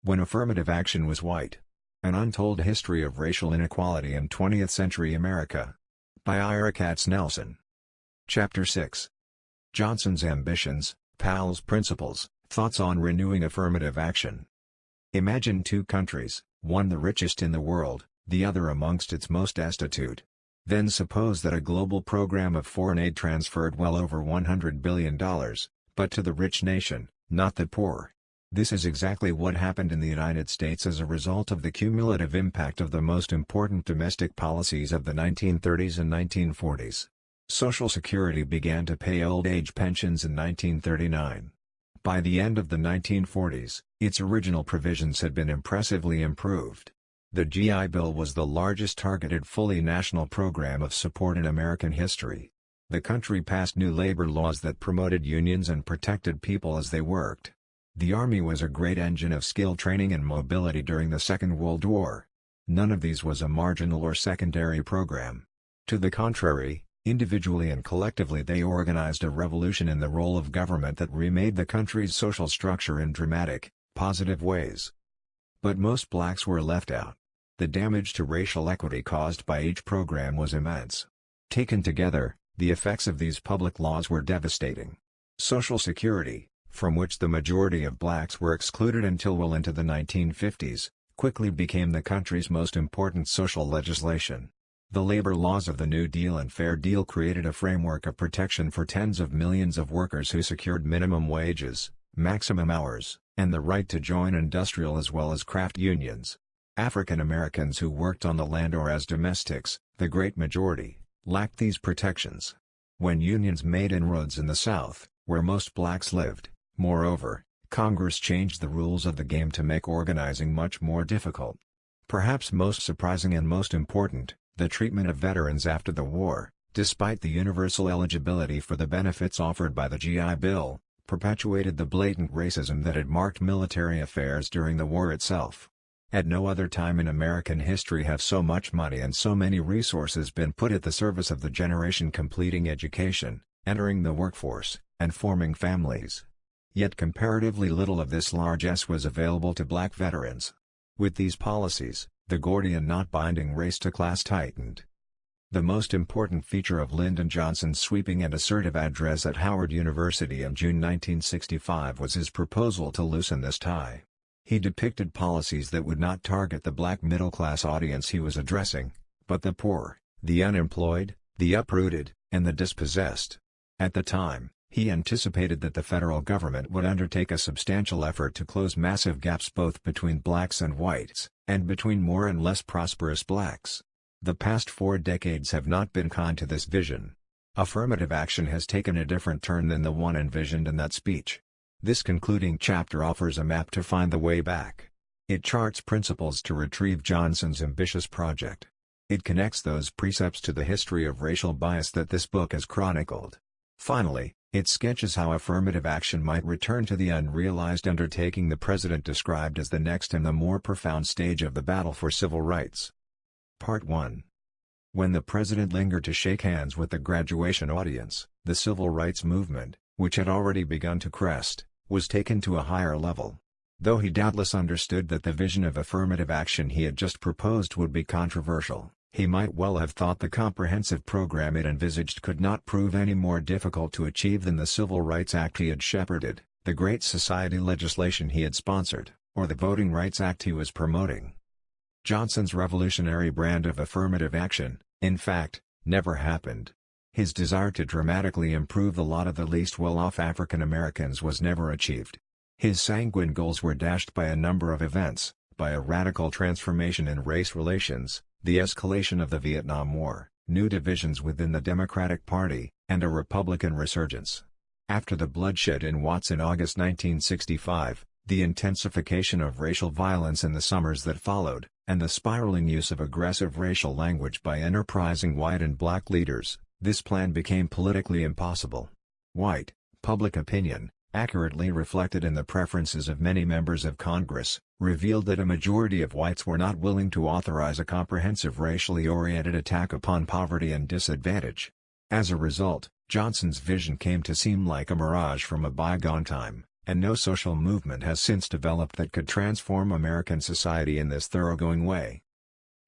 When affirmative action was white. An Untold History of Racial Inequality in 20th Century America. By Ira Katz Nelson. Chapter 6. Johnson's Ambitions, Powell's Principles, Thoughts on Renewing Affirmative Action. Imagine two countries, one the richest in the world, the other amongst its most destitute. Then suppose that a global program of foreign aid transferred well over $100 billion, but to the rich nation, not the poor. This is exactly what happened in the United States as a result of the cumulative impact of the most important domestic policies of the 1930s and 1940s. Social Security began to pay old age pensions in 1939. By the end of the 1940s, its original provisions had been impressively improved. The GI Bill was the largest targeted fully national program of support in American history. The country passed new labor laws that promoted unions and protected people as they worked. The Army was a great engine of skill training and mobility during the Second World War. None of these was a marginal or secondary program. To the contrary, individually and collectively they organized a revolution in the role of government that remade the country's social structure in dramatic, positive ways. But most blacks were left out. The damage to racial equity caused by each program was immense. Taken together, the effects of these public laws were devastating. Social Security, from which the majority of blacks were excluded until well into the 1950s, quickly became the country's most important social legislation. The labor laws of the New Deal and Fair Deal created a framework of protection for tens of millions of workers who secured minimum wages, maximum hours, and the right to join industrial as well as craft unions. African Americans who worked on the land or as domestics, the great majority, lacked these protections. When unions made inroads in the South, where most blacks lived, moreover, Congress changed the rules of the game to make organizing much more difficult. Perhaps most surprising and most important, the treatment of veterans after the war, despite the universal eligibility for the benefits offered by the GI Bill, perpetuated the blatant racism that had marked military affairs during the war itself. At no other time in American history have so much money and so many resources been put at the service of the generation completing education, entering the workforce, and forming families. Yet comparatively little of this largesse was available to black veterans. With these policies, the Gordian knot binding race to class tightened. The most important feature of Lyndon Johnson's sweeping and assertive address at Howard University in June 1965 was his proposal to loosen this tie. He depicted policies that would not target the black middle-class audience he was addressing, but the poor, the unemployed, the uprooted, and the dispossessed. At the time, he anticipated that the federal government would undertake a substantial effort to close massive gaps both between blacks and whites, and between more and less prosperous blacks. The past 4 decades have not been kind to this vision. Affirmative action has taken a different turn than the one envisioned in that speech. This concluding chapter offers a map to find the way back. It charts principles to retrieve Johnson's ambitious project. It connects those precepts to the history of racial bias that this book has chronicled. Finally, it sketches how affirmative action might return to the unrealized undertaking the president described as the next and the more profound stage of the battle for civil rights. Part 1. When the president lingered to shake hands with the graduation audience, the civil rights movement, which had already begun to crest, was taken to a higher level. Though he doubtless understood that the vision of affirmative action he had just proposed would be controversial, he might well have thought the comprehensive program it envisaged could not prove any more difficult to achieve than the Civil Rights Act he had shepherded, the Great Society legislation he had sponsored, or the Voting Rights Act he was promoting. Johnson's revolutionary brand of affirmative action, in fact, never happened. His desire to dramatically improve the lot of the least well-off African Americans was never achieved. His sanguine goals were dashed by a number of events, by a radical transformation in race relations, the escalation of the Vietnam War, new divisions within the Democratic Party, and a Republican resurgence. After the bloodshed in Watts in August 1965, the intensification of racial violence in the summers that followed, and the spiraling use of aggressive racial language by enterprising white and black leaders, this plan became politically impossible. White public opinion, accurately reflected in the preferences of many members of Congress, revealed that a majority of whites were not willing to authorize a comprehensive racially oriented attack upon poverty and disadvantage. As a result, Johnson's vision came to seem like a mirage from a bygone time, and no social movement has since developed that could transform American society in this thoroughgoing way.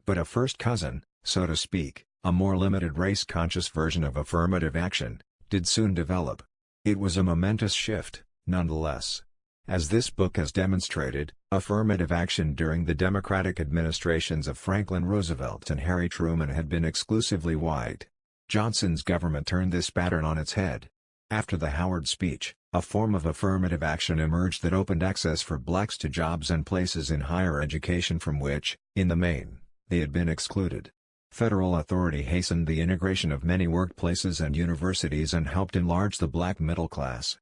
But a first cousin, so to speak, a more limited race-conscious version of affirmative action, did soon develop. It was a momentous shift, nonetheless. As this book has demonstrated, affirmative action during the Democratic administrations of Franklin Roosevelt and Harry Truman had been exclusively white. Johnson's government turned this pattern on its head. After the Howard speech, a form of affirmative action emerged that opened access for blacks to jobs and places in higher education from which, in the main, they had been excluded. Federal authority hastened the integration of many workplaces and universities and helped enlarge the black middle class.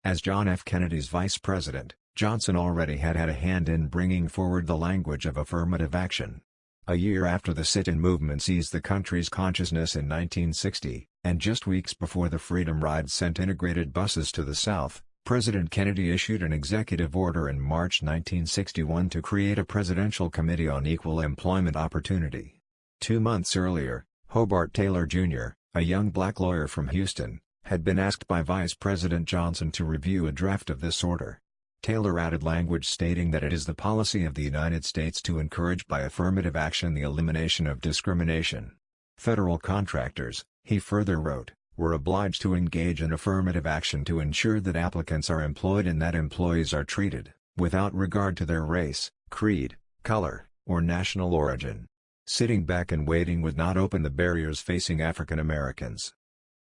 As John F. Kennedy's vice president, Johnson already had a hand in bringing forward the language of affirmative action. A year after the sit-in movement seized the country's consciousness in 1960, and just weeks before the Freedom Ride sent integrated buses to the South, President Kennedy issued an executive order in March 1961 to create a Presidential Committee on Equal Employment Opportunity. 2 months earlier, Hobart Taylor Jr., a young black lawyer from Houston, had been asked by Vice President Johnson to review a draft of this order. Taylor added language stating that it is the policy of the United States to encourage by affirmative action the elimination of discrimination. Federal contractors, he further wrote, were obliged to engage in affirmative action to ensure that applicants are employed and that employees are treated, without regard to their race, creed, color, or national origin. Sitting back and waiting would not open the barriers facing African Americans.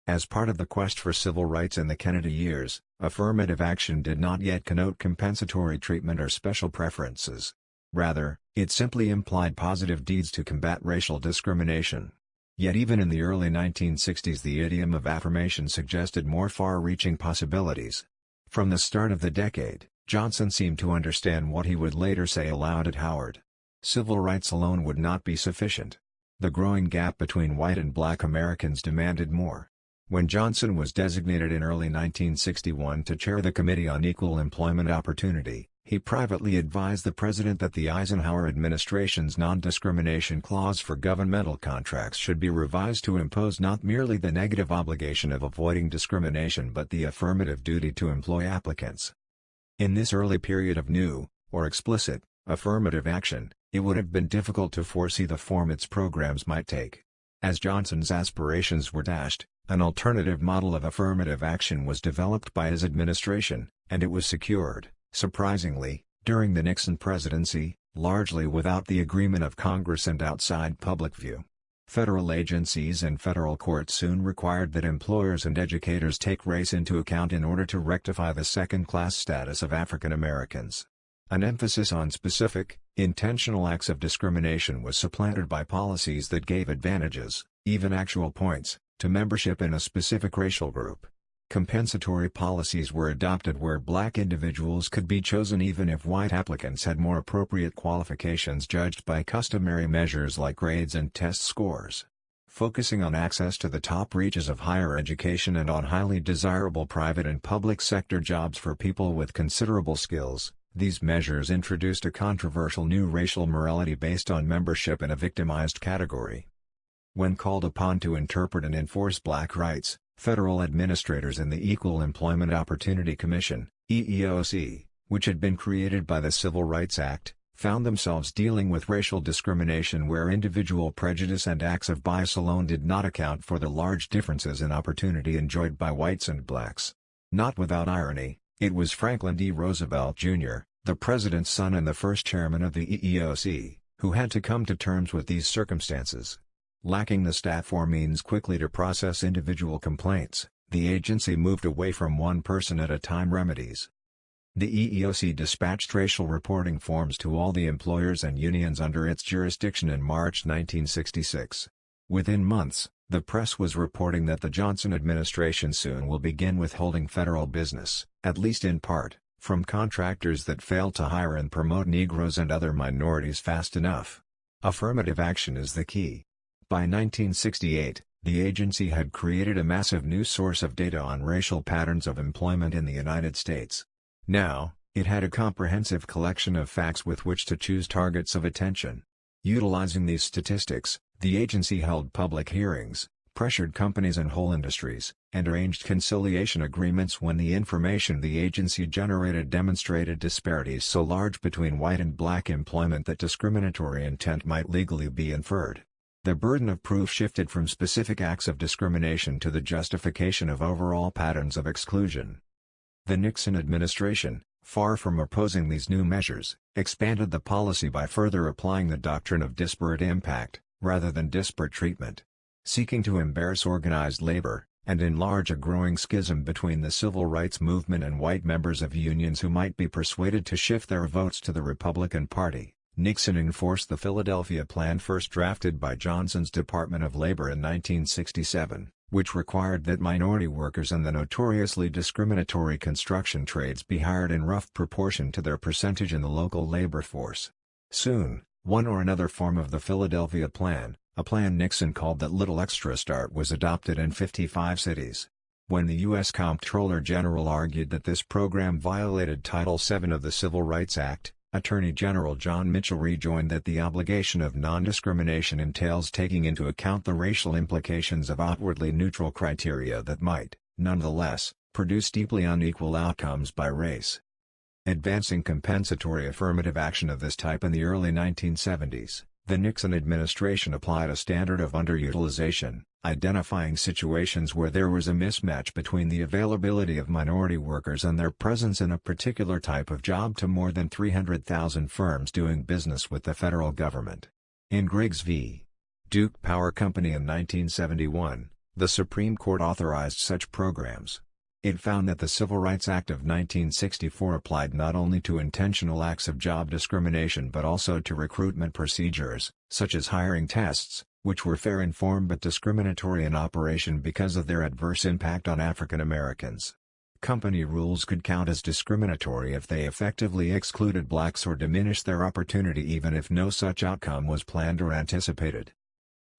As part of the quest for civil rights in the Kennedy years, affirmative action did not yet connote compensatory treatment or special preferences. Rather, it simply implied positive deeds to combat racial discrimination. Yet even in the early 1960s the idiom of affirmation suggested more far-reaching possibilities. From the start of the decade, Johnson seemed to understand what he would later say aloud at Howard. Civil rights alone would not be sufficient. The growing gap between white and black Americans demanded more. When Johnson was designated in early 1961 to chair the Committee on Equal Employment Opportunity, he privately advised the president that the Eisenhower administration's non-discrimination clause for governmental contracts should be revised to impose not merely the negative obligation of avoiding discrimination but the affirmative duty to employ applicants. In this early period of new, or explicit, affirmative action, it would have been difficult to foresee the form its programs might take. As Johnson's aspirations were dashed, an alternative model of affirmative action was developed by his administration, and it was secured, surprisingly, during the Nixon presidency, largely without the agreement of Congress and outside public view. Federal agencies and federal courts soon required that employers and educators take race into account in order to rectify the second-class status of African Americans. An emphasis on specific, intentional acts of discrimination was supplanted by policies that gave advantages, even actual points, to membership in a specific racial group. Compensatory policies were adopted where black individuals could be chosen even if white applicants had more appropriate qualifications judged by customary measures like grades and test scores. Focusing on access to the top reaches of higher education and on highly desirable private and public sector jobs for people with considerable skills, these measures introduced a controversial new racial morality based on membership in a victimized category. When called upon to interpret and enforce black rights, federal administrators in the Equal Employment Opportunity Commission, EEOC, which had been created by the Civil Rights Act, found themselves dealing with racial discrimination where individual prejudice and acts of bias alone did not account for the large differences in opportunity enjoyed by whites and blacks. Not without irony, it was Franklin D. Roosevelt Jr., the president's son and the first chairman of the EEOC, who had to come to terms with these circumstances. Lacking the staff or means quickly to process individual complaints, the agency moved away from one person at a time remedies. The EEOC dispatched racial reporting forms to all the employers and unions under its jurisdiction in March 1966. Within months, the press was reporting that the Johnson administration soon will begin withholding federal business, at least in part, from contractors that failed to hire and promote Negroes and other minorities fast enough. Affirmative action is the key. By 1968, the agency had created a massive new source of data on racial patterns of employment in the United States. Now, it had a comprehensive collection of facts with which to choose targets of attention. Utilizing these statistics, the agency held public hearings, pressured companies and whole industries, and arranged conciliation agreements when the information the agency generated demonstrated disparities so large between white and black employment that discriminatory intent might legally be inferred. The burden of proof shifted from specific acts of discrimination to the justification of overall patterns of exclusion. The Nixon administration, far from opposing these new measures, expanded the policy by further applying the doctrine of disparate impact, rather than disparate treatment. Seeking to embarrass organized labor, and enlarge a growing schism between the civil rights movement and white members of unions who might be persuaded to shift their votes to the Republican Party, Nixon enforced the Philadelphia Plan first drafted by Johnson's Department of Labor in 1967, which required that minority workers in the notoriously discriminatory construction trades be hired in rough proportion to their percentage in the local labor force. Soon, one or another form of the Philadelphia Plan, a plan Nixon called that little extra start, was adopted in 55 cities. When the U.S. Comptroller General argued that this program violated Title VII of the Civil Rights Act, Attorney General John Mitchell rejoined that the obligation of non-discrimination entails taking into account the racial implications of outwardly neutral criteria that might, nonetheless, produce deeply unequal outcomes by race. Advancing compensatory affirmative action of this type in the early 1970s, the Nixon administration applied a standard of underutilization, identifying situations where there was a mismatch between the availability of minority workers and their presence in a particular type of job to more than 300,000 firms doing business with the federal government. In Griggs v. Duke Power Company in 1971, the Supreme Court authorized such programs. It found that the Civil Rights Act of 1964 applied not only to intentional acts of job discrimination but also to recruitment procedures, such as hiring tests, which were fair in form but discriminatory in operation because of their adverse impact on African Americans. Company rules could count as discriminatory if they effectively excluded blacks or diminished their opportunity even if no such outcome was planned or anticipated.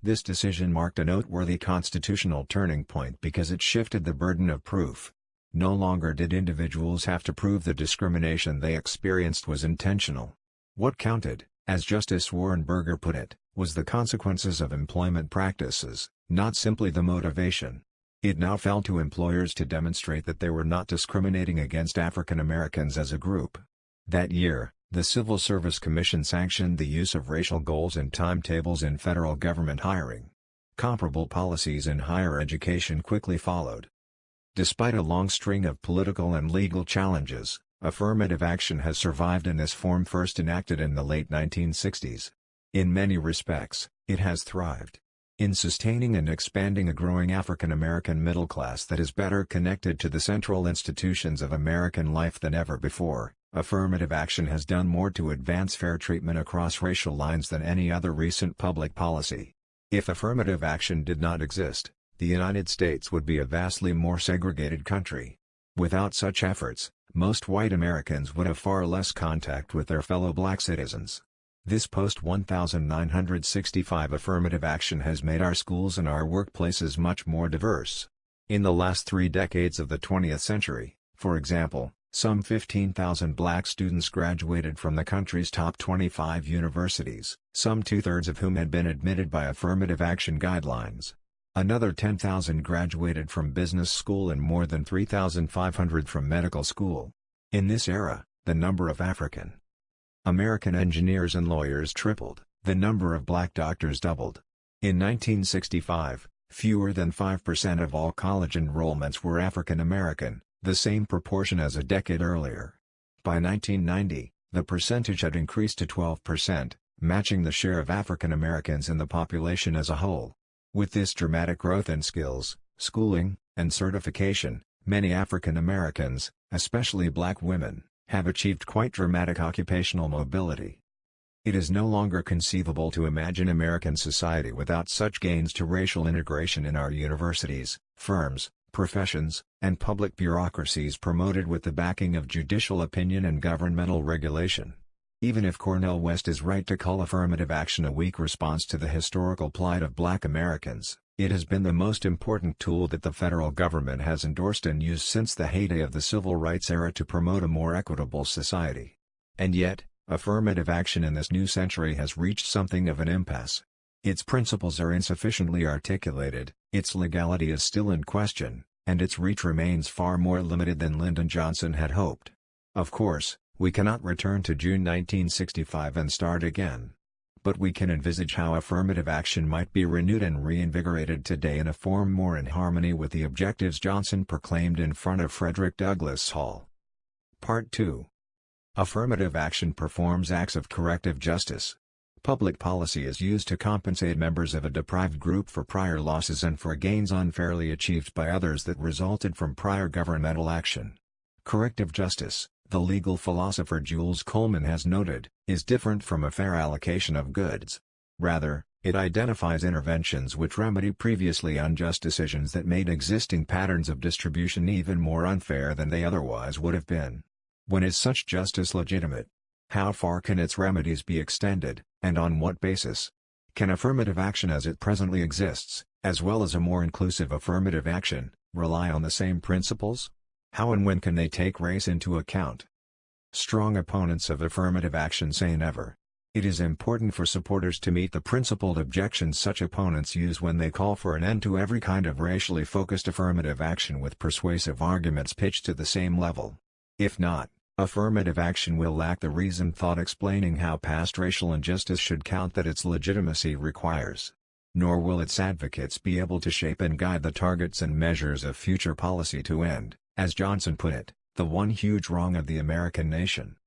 This decision marked a noteworthy constitutional turning point because it shifted the burden of proof. No longer did individuals have to prove the discrimination they experienced was intentional. What counted, as Justice Warren Burger put it, was the consequences of employment practices, not simply the motivation. It now fell to employers to demonstrate that they were not discriminating against African Americans as a group. That year, the Civil Service Commission sanctioned the use of racial goals and timetables in federal government hiring. Comparable policies in higher education quickly followed. Despite a long string of political and legal challenges, affirmative action has survived in this form first enacted in the late 1960s. In many respects, it has thrived. In sustaining and expanding a growing African American middle class that is better connected to the central institutions of American life than ever before, affirmative action has done more to advance fair treatment across racial lines than any other recent public policy. If affirmative action did not exist, the United States would be a vastly more segregated country. Without such efforts, most white Americans would have far less contact with their fellow black citizens. This post-1965 affirmative action has made our schools and our workplaces much more diverse. In the last 3 decades of the 20th century, for example, some 15,000 black students graduated from the country's top 25 universities, some 2/3 of whom had been admitted by affirmative action guidelines. Another 10,000 graduated from business school and more than 3,500 from medical school. In this era, the number of African American engineers and lawyers tripled, the number of black doctors doubled. In 1965, fewer than 5% of all college enrollments were African American, the same proportion as a decade earlier. By 1990, the percentage had increased to 12%, matching the share of African Americans in the population as a whole. With this dramatic growth in skills, schooling, and certification, many African Americans, especially black women, have achieved quite dramatic occupational mobility. It is no longer conceivable to imagine American society without such gains to racial integration in our universities, firms, professions, and public bureaucracies promoted with the backing of judicial opinion and governmental regulation. Even if Cornel West is right to call affirmative action a weak response to the historical plight of black Americans, it has been the most important tool that the federal government has endorsed and used since the heyday of the civil rights era to promote a more equitable society. And yet, affirmative action in this new century has reached something of an impasse. Its principles are insufficiently articulated, its legality is still in question, and its reach remains far more limited than Lyndon Johnson had hoped. Of course, we cannot return to June 1965 and start again. But we can envisage how affirmative action might be renewed and reinvigorated today in a form more in harmony with the objectives Johnson proclaimed in front of Frederick Douglass Hall. Part 2. Affirmative action performs acts of corrective justice. Public policy is used to compensate members of a deprived group for prior losses and for gains unfairly achieved by others that resulted from prior governmental action. Corrective justice, the legal philosopher Jules Coleman has noted, is different from a fair allocation of goods. Rather, it identifies interventions which remedy previously unjust decisions that made existing patterns of distribution even more unfair than they otherwise would have been. When is such justice legitimate? How far can its remedies be extended, and on what basis? Can affirmative action as it presently exists, as well as a more inclusive affirmative action, rely on the same principles? How and when can they take race into account? Strong opponents of affirmative action say never. It is important for supporters to meet the principled objections such opponents use when they call for an end to every kind of racially focused affirmative action with persuasive arguments pitched to the same level. If not, affirmative action will lack the reasoned thought explaining how past racial injustice should count that its legitimacy requires. Nor will its advocates be able to shape and guide the targets and measures of future policy to end, as Johnson put it, the one huge wrong of the American nation.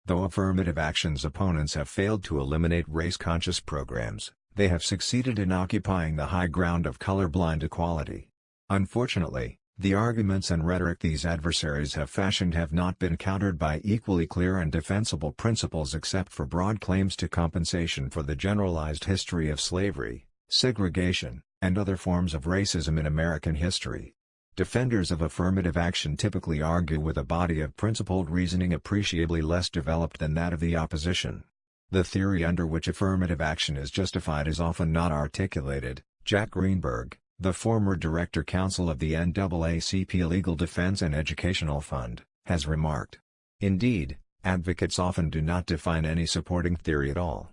Though affirmative action's opponents have failed to eliminate race-conscious programs, they have succeeded in occupying the high ground of colorblind equality. Unfortunately, the arguments and rhetoric these adversaries have fashioned have not been countered by equally clear and defensible principles except for broad claims to compensation for the generalized history of slavery, segregation, and other forms of racism in American history. Defenders of affirmative action typically argue with a body of principled reasoning appreciably less developed than that of the opposition. The theory under which affirmative action is justified is often not articulated. Jack Greenberg, the former Director Counsel of the NAACP Legal Defense and Educational Fund, has remarked. Indeed, advocates often do not define any supporting theory at all.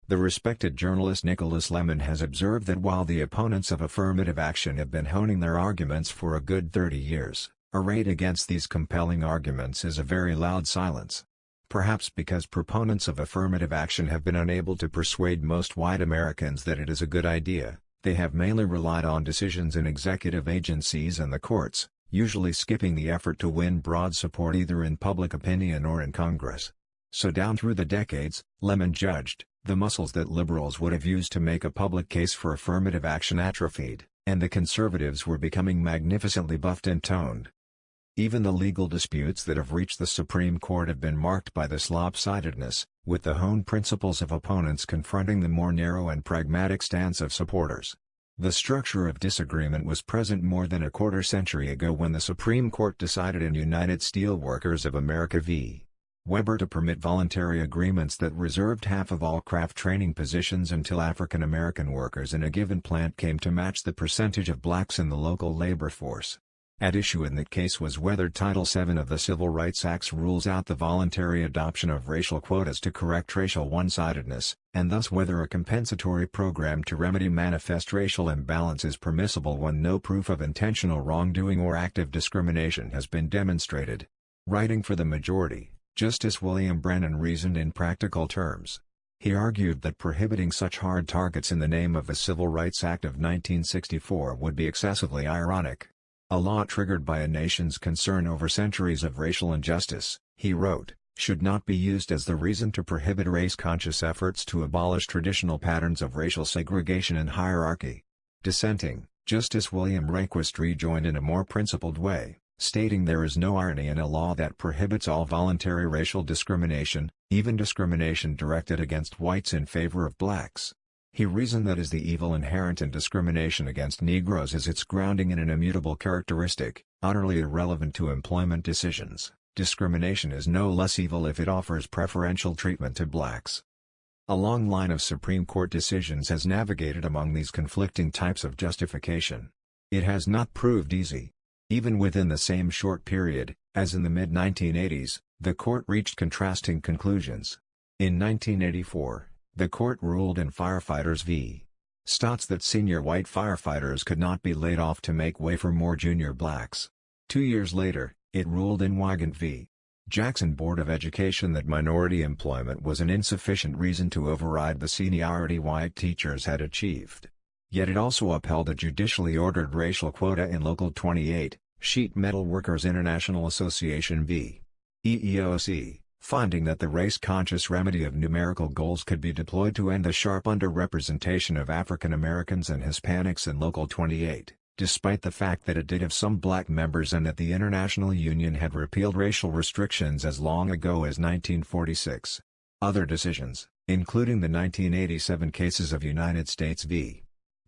The respected journalist Nicholas Lemon has observed that while the opponents of affirmative action have been honing their arguments for a good 30 years, arrayed against these compelling arguments is a very loud silence. Perhaps because proponents of affirmative action have been unable to persuade most white Americans that it is a good idea, they have mainly relied on decisions in executive agencies and the courts, usually skipping the effort to win broad support either in public opinion or in Congress. So down through the decades, Lemon judged, the muscles that liberals would have used to make a public case for affirmative action atrophied, and the conservatives were becoming magnificently buffed and toned. Even the legal disputes that have reached the Supreme Court have been marked by this lopsidedness, with the honed principles of opponents confronting the more narrow and pragmatic stance of supporters. The structure of disagreement was present more than a quarter century ago when the Supreme Court decided in United Steelworkers of America v. Weber to permit voluntary agreements that reserved half of all craft training positions until African American workers in a given plant came to match the percentage of blacks in the local labor force. At issue in that case was whether Title VII of the Civil Rights Act rules out the voluntary adoption of racial quotas to correct racial one-sidedness, and thus whether a compensatory program to remedy manifest racial imbalance is permissible when no proof of intentional wrongdoing or active discrimination has been demonstrated. Writing for the majority, Justice William Brennan reasoned in practical terms. He argued that prohibiting such hard targets in the name of the Civil Rights Act of 1964 would be excessively ironic. A law triggered by a nation's concern over centuries of racial injustice, he wrote, should not be used as the reason to prohibit race-conscious efforts to abolish traditional patterns of racial segregation and hierarchy. Dissenting, Justice William Rehnquist rejoined in a more principled way, stating there is no irony in a law that prohibits all voluntary racial discrimination, even discrimination directed against whites in favor of blacks. He reasoned that as the evil inherent in discrimination against Negroes is its grounding in an immutable characteristic, utterly irrelevant to employment decisions, discrimination is no less evil if it offers preferential treatment to blacks. A long line of Supreme Court decisions has navigated among these conflicting types of justification. It has not proved easy. Even within the same short period, as in the mid-1980s, the court reached contrasting conclusions. In 1984, the court ruled in Firefighters v. states that senior white firefighters could not be laid off to make way for more junior blacks. 2 years later, it ruled in Wygant v. Jackson Board of Education that minority employment was an insufficient reason to override the seniority white teachers had achieved. Yet it also upheld a judicially ordered racial quota in Local 28, Sheet Metal Workers International Association v. EEOC, finding that the race-conscious remedy of numerical goals could be deployed to end the sharp underrepresentation of African Americans and Hispanics in Local 28, despite the fact that it did have some black members and that the International Union had repealed racial restrictions as long ago as 1946. Other decisions, including the 1987 cases of United States v.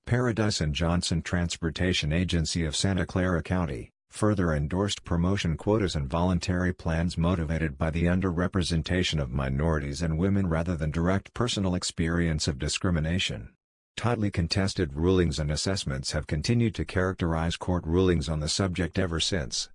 Paradise and Johnson Transportation Agency of Santa Clara County, further endorsed promotion quotas and voluntary plans motivated by the underrepresentation of minorities and women rather than direct personal experience of discrimination. Tightly contested rulings and assessments have continued to characterize court rulings on the subject ever since.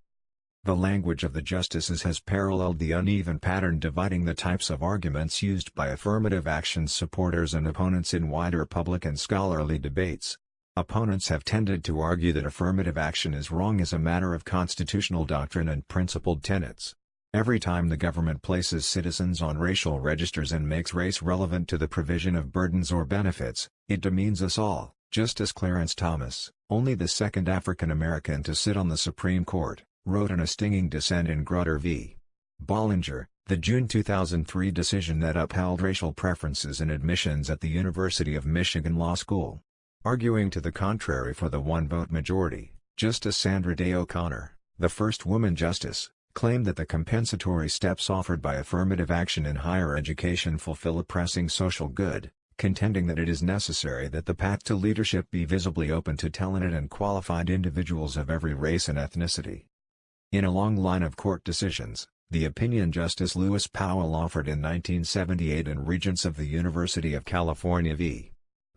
The language of the justices has paralleled the uneven pattern dividing the types of arguments used by affirmative action supporters and opponents in wider public and scholarly debates. Opponents have tended to argue that affirmative action is wrong as a matter of constitutional doctrine and principled tenets. Every time the government places citizens on racial registers and makes race relevant to the provision of burdens or benefits, it demeans us all. Justice Clarence Thomas, only the second African American to sit on the Supreme Court, wrote in a stinging dissent in Grutter v. Bollinger, the June 2003 decision that upheld racial preferences in admissions at the University of Michigan Law School. Arguing to the contrary for the one-vote majority, Justice Sandra Day O'Connor, the first woman justice, claimed that the compensatory steps offered by affirmative action in higher education fulfill a pressing social good, contending that it is necessary that the path to leadership be visibly open to talented and qualified individuals of every race and ethnicity. In a long line of court decisions, the opinion Justice Lewis Powell offered in 1978 in Regents of the University of California v.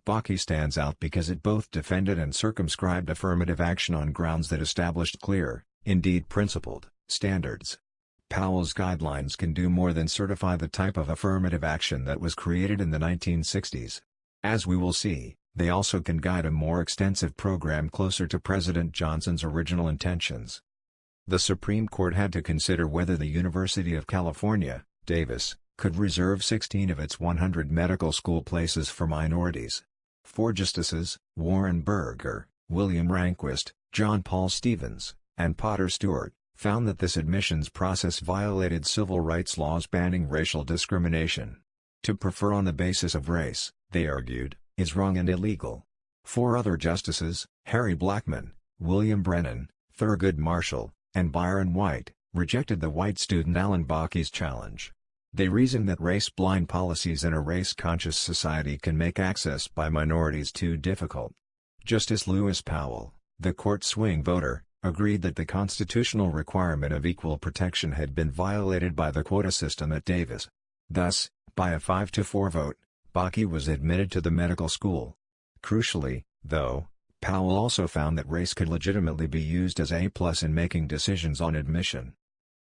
Bakke stands out because it both defended and circumscribed affirmative action on grounds that established clear, indeed principled, standards. Powell's guidelines can do more than certify the type of affirmative action that was created in the 1960s. As we will see, they also can guide a more extensive program closer to President Johnson's original intentions. The Supreme Court had to consider whether the University of California, Davis, could reserve 16 of its 100 medical school places for minorities. 4 justices, Warren Burger, William Rehnquist, John Paul Stevens, and Potter Stewart, found that this admissions process violated civil rights laws banning racial discrimination. To prefer on the basis of race, they argued, is wrong and illegal. 4 other justices, Harry Blackmun, William Brennan, Thurgood Marshall, and Byron White, rejected the white student Alan Bakke's challenge. They reasoned that race-blind policies in a race-conscious society can make access by minorities too difficult. Justice Lewis Powell, the court swing voter, agreed that the constitutional requirement of equal protection had been violated by the quota system at Davis. Thus, by a 5-4 vote, Bakke was admitted to the medical school. Crucially, though, Powell also found that race could legitimately be used as a plus in making decisions on admission.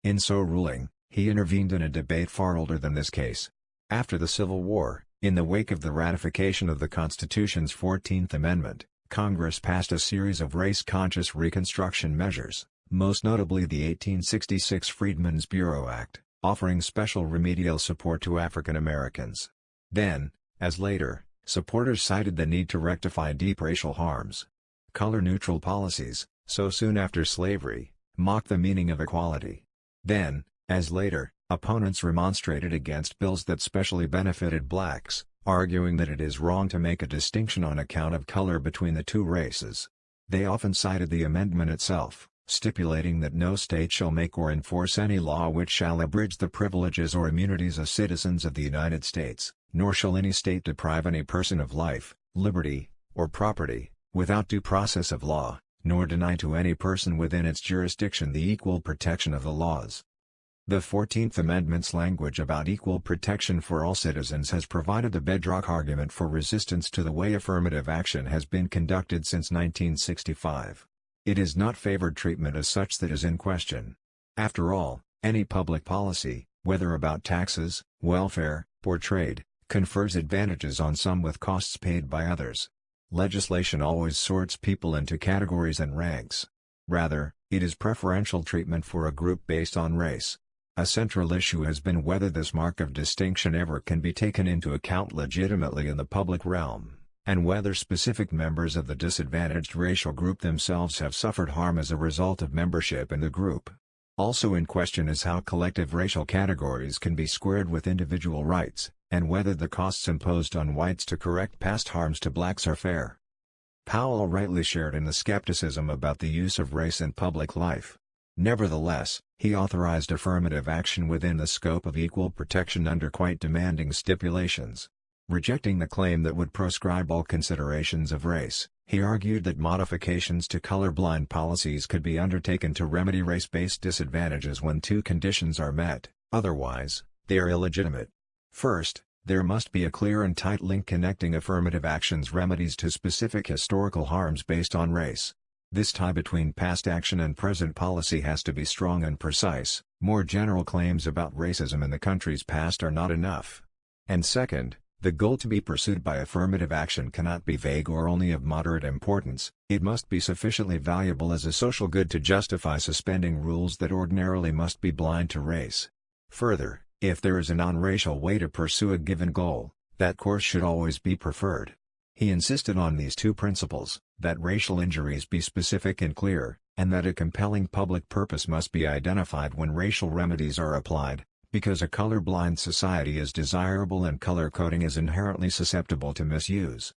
In so ruling, he intervened in a debate far older than this case. After the Civil War, in the wake of the ratification of the Constitution's 14th Amendment, Congress passed a series of race-conscious Reconstruction measures, most notably the 1866 Freedmen's Bureau Act, offering special remedial support to African Americans. Then, as later, supporters cited the need to rectify deep racial harms. Color-neutral policies, so soon after slavery, mocked the meaning of equality. Then, as later, opponents remonstrated against bills that specially benefited blacks, arguing that it is wrong to make a distinction on account of color between the two races. They often cited the amendment itself, stipulating that no state shall make or enforce any law which shall abridge the privileges or immunities of citizens of the United States, nor shall any state deprive any person of life, liberty, or property, without due process of law, nor deny to any person within its jurisdiction the equal protection of the laws. The 14th Amendment's language about equal protection for all citizens has provided the bedrock argument for resistance to the way affirmative action has been conducted since 1965. It is not favored treatment as such that is in question. After all, any public policy, whether about taxes, welfare, or trade, confers advantages on some with costs paid by others. Legislation always sorts people into categories and ranks. Rather, it is preferential treatment for a group based on race. A central issue has been whether this mark of distinction ever can be taken into account legitimately in the public realm, and whether specific members of the disadvantaged racial group themselves have suffered harm as a result of membership in the group. Also in question is how collective racial categories can be squared with individual rights, and whether the costs imposed on whites to correct past harms to blacks are fair. Powell rightly shared in the skepticism about the use of race in public life. Nevertheless, he authorized affirmative action within the scope of equal protection under quite demanding stipulations. Rejecting the claim that would proscribe all considerations of race, he argued that modifications to colorblind policies could be undertaken to remedy race-based disadvantages when two conditions are met, otherwise, they are illegitimate. First, there must be a clear and tight link connecting affirmative action's remedies to specific historical harms based on race. This tie between past action and present policy has to be strong and precise. More general claims about racism in the country's past are not enough. And second, the goal to be pursued by affirmative action cannot be vague or only of moderate importance, it must be sufficiently valuable as a social good to justify suspending rules that ordinarily must be blind to race. Further, if there is a non-racial way to pursue a given goal, that course should always be preferred. He insisted on these two principles, that racial injuries be specific and clear, and that a compelling public purpose must be identified when racial remedies are applied, because a colorblind society is desirable and color coding is inherently susceptible to misuse.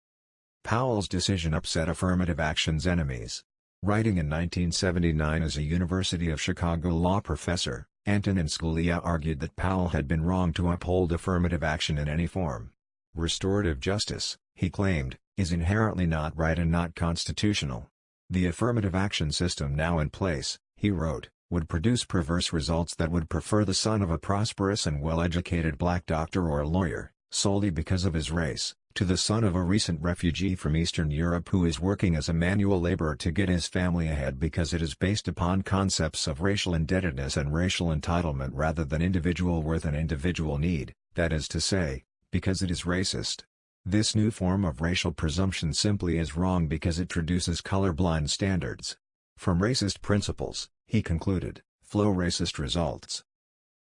Powell's decision upset affirmative action's enemies. Writing in 1979 as a University of Chicago law professor, Antonin Scalia argued that Powell had been wrong to uphold affirmative action in any form. Restorative justice, he claimed, is inherently not right and not constitutional. The affirmative action system now in place, he wrote, would produce perverse results that would prefer the son of a prosperous and well-educated black doctor or lawyer, solely because of his race, to the son of a recent refugee from Eastern Europe who is working as a manual laborer to get his family ahead because it is based upon concepts of racial indebtedness and racial entitlement rather than individual worth and individual need, that is to say, because it is racist. This new form of racial presumption simply is wrong because it traduces colorblind standards. From racist principles, he concluded, flow racist results.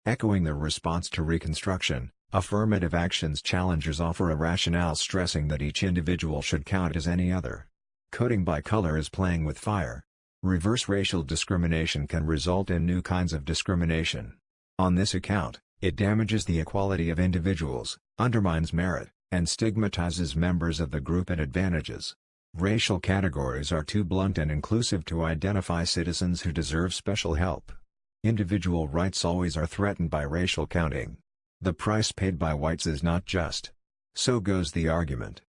Echoing the response to Reconstruction, affirmative action's challengers offer a rationale stressing that each individual should count as any other. Coding by color is playing with fire. Reverse racial discrimination can result in new kinds of discrimination. On this account, it damages the equality of individuals, undermines merit, and stigmatizes members of the group at advantages. Racial categories are too blunt and inclusive to identify citizens who deserve special help. Individual rights always are threatened by racial counting. The price paid by whites is not just. So goes the argument.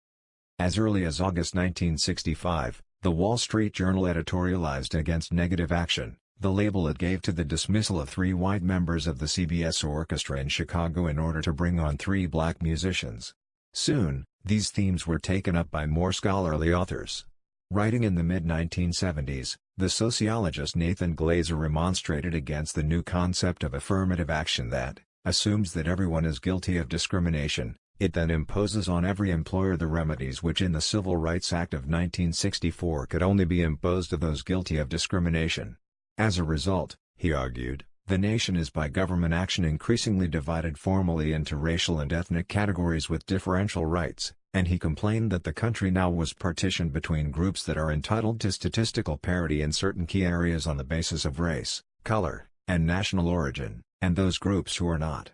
As early as August 1965, the Wall Street Journal editorialized against negative action, the label it gave to the dismissal of 3 white members of the CBS Orchestra in Chicago in order to bring on 3 black musicians. Soon, these themes were taken up by more scholarly authors. Writing in the mid-1970s, the sociologist Nathan Glazer remonstrated against the new concept of affirmative action that assumes that everyone is guilty of discrimination. It then imposes on every employer the remedies which in the Civil Rights Act of 1964 could only be imposed of those guilty of discrimination. As a result, he argued, the nation is by government action increasingly divided formally into racial and ethnic categories with differential rights, and he complained that the country now was partitioned between groups that are entitled to statistical parity in certain key areas on the basis of race, color, and national origin, and those groups who are not.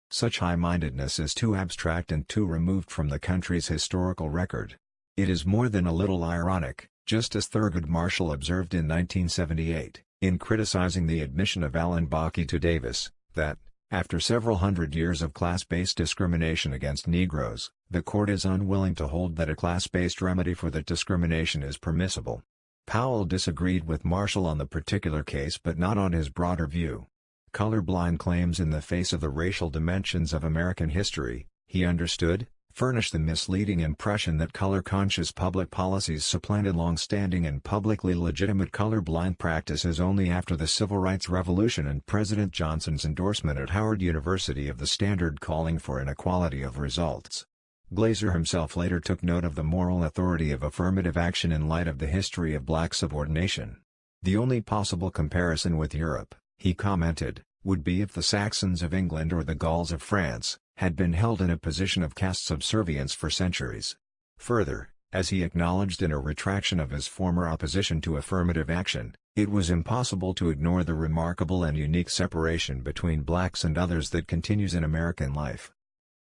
Such high-mindedness is too abstract and too removed from the country's historical record. It is more than a little ironic, just as Thurgood Marshall observed in 1978, in criticizing the admission of Alan Bakke to Davis, that, after several hundred years of class-based discrimination against Negroes, the court is unwilling to hold that a class-based remedy for that discrimination is permissible. Powell disagreed with Marshall on the particular case but not on his broader view. Colorblind claims in the face of the racial dimensions of American history, he understood, furnish the misleading impression that color-conscious public policies supplanted long-standing and publicly legitimate colorblind practices only after the Civil Rights Revolution and President Johnson's endorsement at Howard University of the standard calling for inequality of results. Glaser himself later took note of the moral authority of affirmative action in light of the history of black subordination. The only possible comparison with Europe, he commented, would be if the Saxons of England or the Gauls of France had been held in a position of caste subservience for centuries. Further, as he acknowledged in a retraction of his former opposition to affirmative action, it was impossible to ignore the remarkable and unique separation between blacks and others that continues in American life.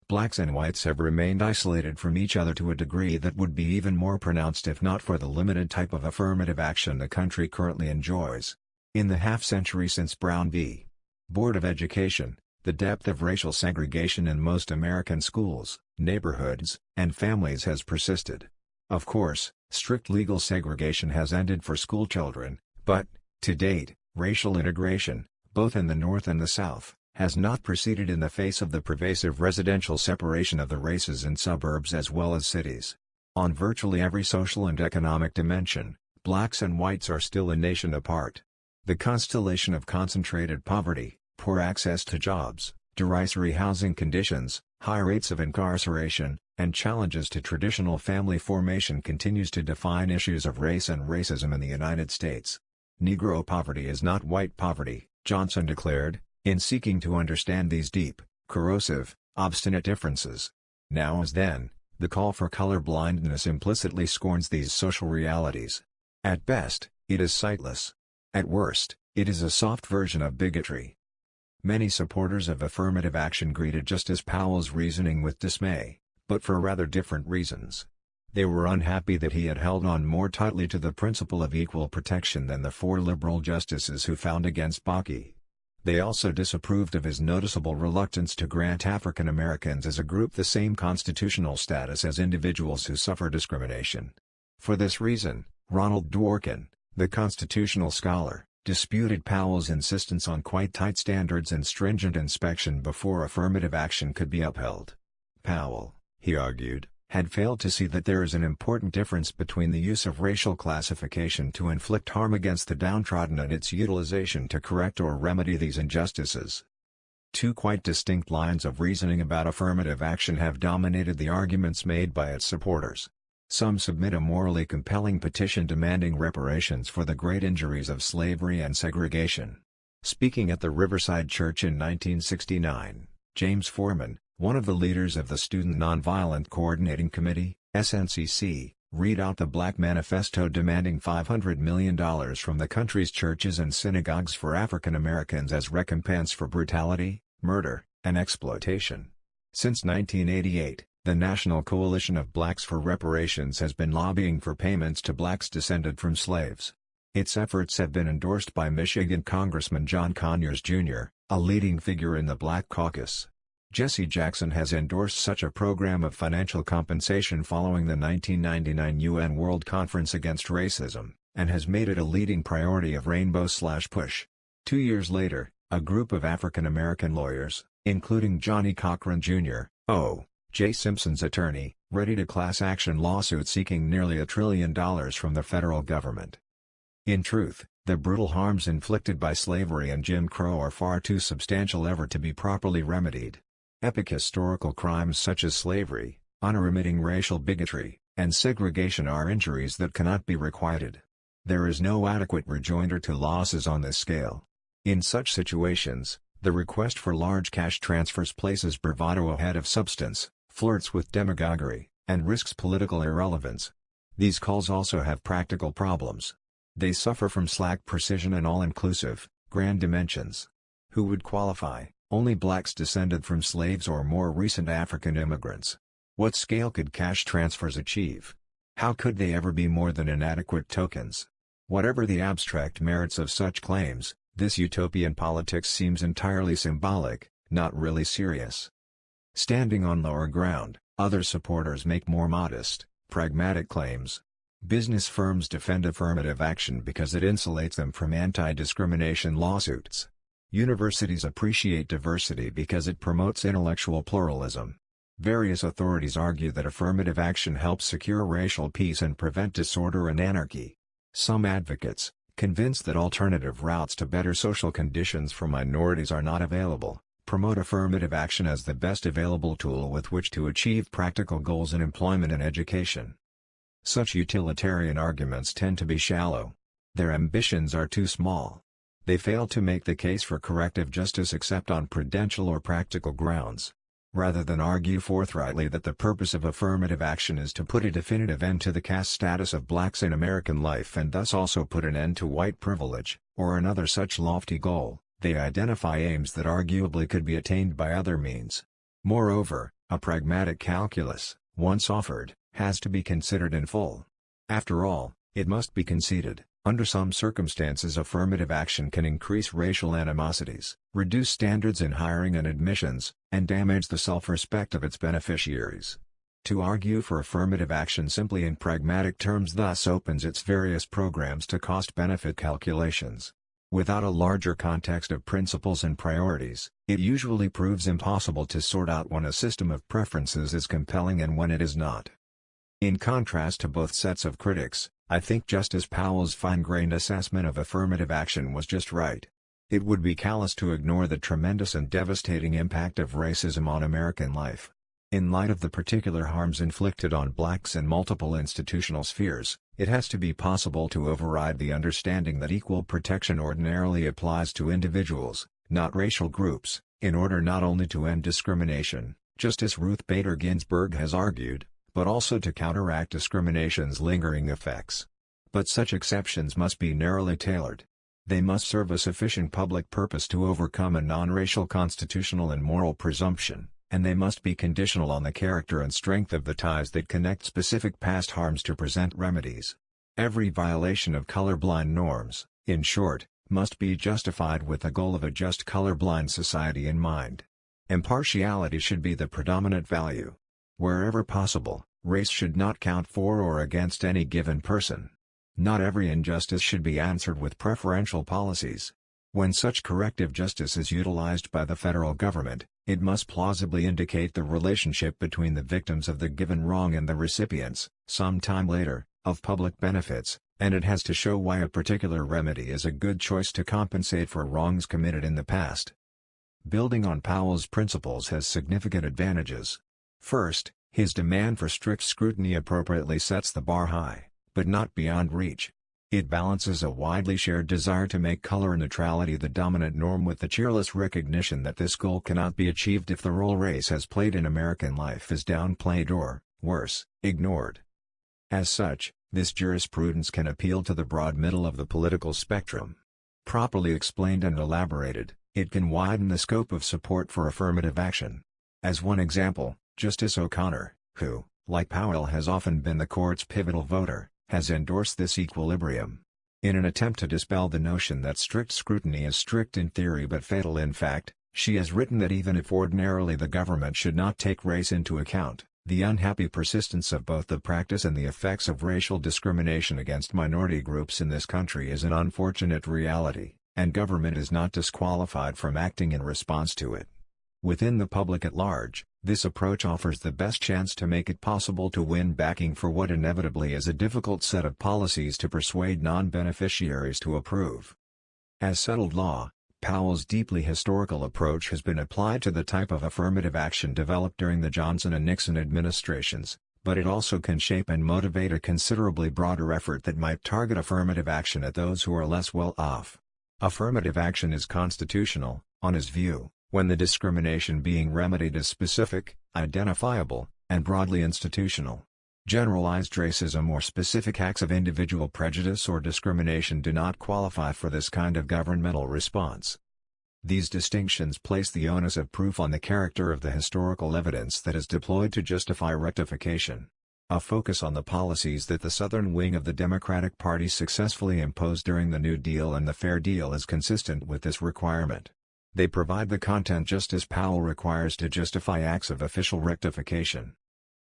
Blacks and whites have remained isolated from each other to a degree that would be even more pronounced if not for the limited type of affirmative action the country currently enjoys. In the half-century since Brown v. Board of Education, the depth of racial segregation in most American schools, neighborhoods, and families has persisted. Of course, strict legal segregation has ended for schoolchildren, but, to date, racial integration, both in the North and the South, has not proceeded in the face of the pervasive residential separation of the races in suburbs as well as cities. On virtually every social and economic dimension, blacks and whites are still a nation apart. The constellation of concentrated poverty, poor access to jobs, derisory housing conditions, high rates of incarceration, and challenges to traditional family formation continues to define issues of race and racism in the United States. Negro poverty is not white poverty, Johnson declared, in seeking to understand these deep, corrosive, obstinate differences. Now as then, the call for color blindness implicitly scorns these social realities. At best, it is sightless. At worst, it is a soft version of bigotry. Many supporters of affirmative action greeted Justice Powell's reasoning with dismay, but for rather different reasons. They were unhappy that he had held on more tightly to the principle of equal protection than the four liberal justices who found against Bakke. They also disapproved of his noticeable reluctance to grant African Americans as a group the same constitutional status as individuals who suffer discrimination. For this reason, Ronald Dworkin, the constitutional scholar, disputed Powell's insistence on quite tight standards and stringent inspection before affirmative action could be upheld. Powell, he argued, had failed to see that there is an important difference between the use of racial classification to inflict harm against the downtrodden and its utilization to correct or remedy these injustices. Two quite distinct lines of reasoning about affirmative action have dominated the arguments made by its supporters. Some submit a morally compelling petition demanding reparations for the great injuries of slavery and segregation. Speaking at the Riverside Church in 1969, James Foreman, one of the leaders of the Student Nonviolent Coordinating Committee, SNCC, read out the Black Manifesto demanding $500 million from the country's churches and synagogues for African Americans as recompense for brutality, murder, and exploitation. Since 1988, the National Coalition of Blacks for Reparations has been lobbying for payments to blacks descended from slaves. Its efforts have been endorsed by Michigan Congressman John Conyers, Jr., a leading figure in the Black Caucus. Jesse Jackson has endorsed such a program of financial compensation following the 1999 UN World Conference Against Racism, and has made it a leading priority of Rainbow/Push. 2 years later, a group of African American lawyers, including Johnny Cochran Jr., O.J. Simpson's attorney, readied a class action lawsuit seeking nearly $1 trillion from the federal government. In truth, the brutal harms inflicted by slavery and Jim Crow are far too substantial ever to be properly remedied. Epic historical crimes such as slavery, unremitting racial bigotry, and segregation are injuries that cannot be requited. There is no adequate rejoinder to losses on this scale. In such situations, the request for large cash transfers places bravado ahead of substance, flirts with demagoguery, and risks political irrelevance. These calls also have practical problems. They suffer from slack precision and all-inclusive, grand dimensions. Who would qualify? Only blacks descended from slaves or more recent African immigrants. What scale could cash transfers achieve? How could they ever be more than inadequate tokens? Whatever the abstract merits of such claims, this utopian politics seems entirely symbolic, not really serious. Standing on lower ground, other supporters make more modest, pragmatic claims. Business firms defend affirmative action because it insulates them from anti-discrimination lawsuits. Universities appreciate diversity because it promotes intellectual pluralism. Various authorities argue that affirmative action helps secure racial peace and prevent disorder and anarchy. Some advocates, convinced that alternative routes to better social conditions for minorities are not available, promote affirmative action as the best available tool with which to achieve practical goals in employment and education. Such utilitarian arguments tend to be shallow. Their ambitions are too small. They fail to make the case for corrective justice except on prudential or practical grounds. Rather than argue forthrightly that the purpose of affirmative action is to put a definitive end to the caste status of blacks in American life and thus also put an end to white privilege, or another such lofty goal, they identify aims that arguably could be attained by other means. Moreover, a pragmatic calculus, once offered, has to be considered in full. After all, it must be conceded, under some circumstances affirmative action can increase racial animosities, reduce standards in hiring and admissions, and damage the self-respect of its beneficiaries. To argue for affirmative action simply in pragmatic terms thus opens its various programs to cost-benefit calculations. Without a larger context of principles and priorities, it usually proves impossible to sort out when a system of preferences is compelling and when it is not. In contrast to both sets of critics, I think Justice Powell's fine-grained assessment of affirmative action was just right. It would be callous to ignore the tremendous and devastating impact of racism on American life. In light of the particular harms inflicted on blacks in multiple institutional spheres, it has to be possible to override the understanding that equal protection ordinarily applies to individuals, not racial groups, in order not only to end discrimination, Justice Ruth Bader Ginsburg has argued, but also to counteract discrimination's lingering effects. But such exceptions must be narrowly tailored. They must serve a sufficient public purpose to overcome a non-racial constitutional and moral presumption, and they must be conditional on the character and strength of the ties that connect specific past harms to present remedies. Every violation of colorblind norms, in short, must be justified with the goal of a just colorblind society in mind. Impartiality should be the predominant value. Wherever possible, race should not count for or against any given person. Not every injustice should be answered with preferential policies. When such corrective justice is utilized by the federal government, it must plausibly indicate the relationship between the victims of the given wrong and the recipients, sometime later, of public benefits, and it has to show why a particular remedy is a good choice to compensate for wrongs committed in the past. Building on Powell's principles has significant advantages. First, his demand for strict scrutiny appropriately sets the bar high, but not beyond reach. It balances a widely shared desire to make color neutrality the dominant norm with the cheerless recognition that this goal cannot be achieved if the role race has played in American life is downplayed or, worse, ignored. As such, this jurisprudence can appeal to the broad middle of the political spectrum. Properly explained and elaborated, it can widen the scope of support for affirmative action. As one example, Justice O'Connor, who, like Powell has often been the court's pivotal voter, has endorsed this equilibrium. In an attempt to dispel the notion that strict scrutiny is strict in theory but fatal in fact, she has written that even if ordinarily the government should not take race into account, the unhappy persistence of both the practice and the effects of racial discrimination against minority groups in this country is an unfortunate reality, and government is not disqualified from acting in response to it. Within the public at large, this approach offers the best chance to make it possible to win backing for what inevitably is a difficult set of policies to persuade non-beneficiaries to approve. As settled law, Powell's deeply historical approach has been applied to the type of affirmative action developed during the Johnson and Nixon administrations, but it also can shape and motivate a considerably broader effort that might target affirmative action at those who are less well off. Affirmative action is constitutional, on his view, when the discrimination being remedied is specific, identifiable, and broadly institutional. Generalized racism or specific acts of individual prejudice or discrimination do not qualify for this kind of governmental response. These distinctions place the onus of proof on the character of the historical evidence that is deployed to justify rectification. A focus on the policies that the Southern wing of the Democratic Party successfully imposed during the New Deal and the Fair Deal is consistent with this requirement. They provide the content Justice Powell requires to justify acts of official rectification.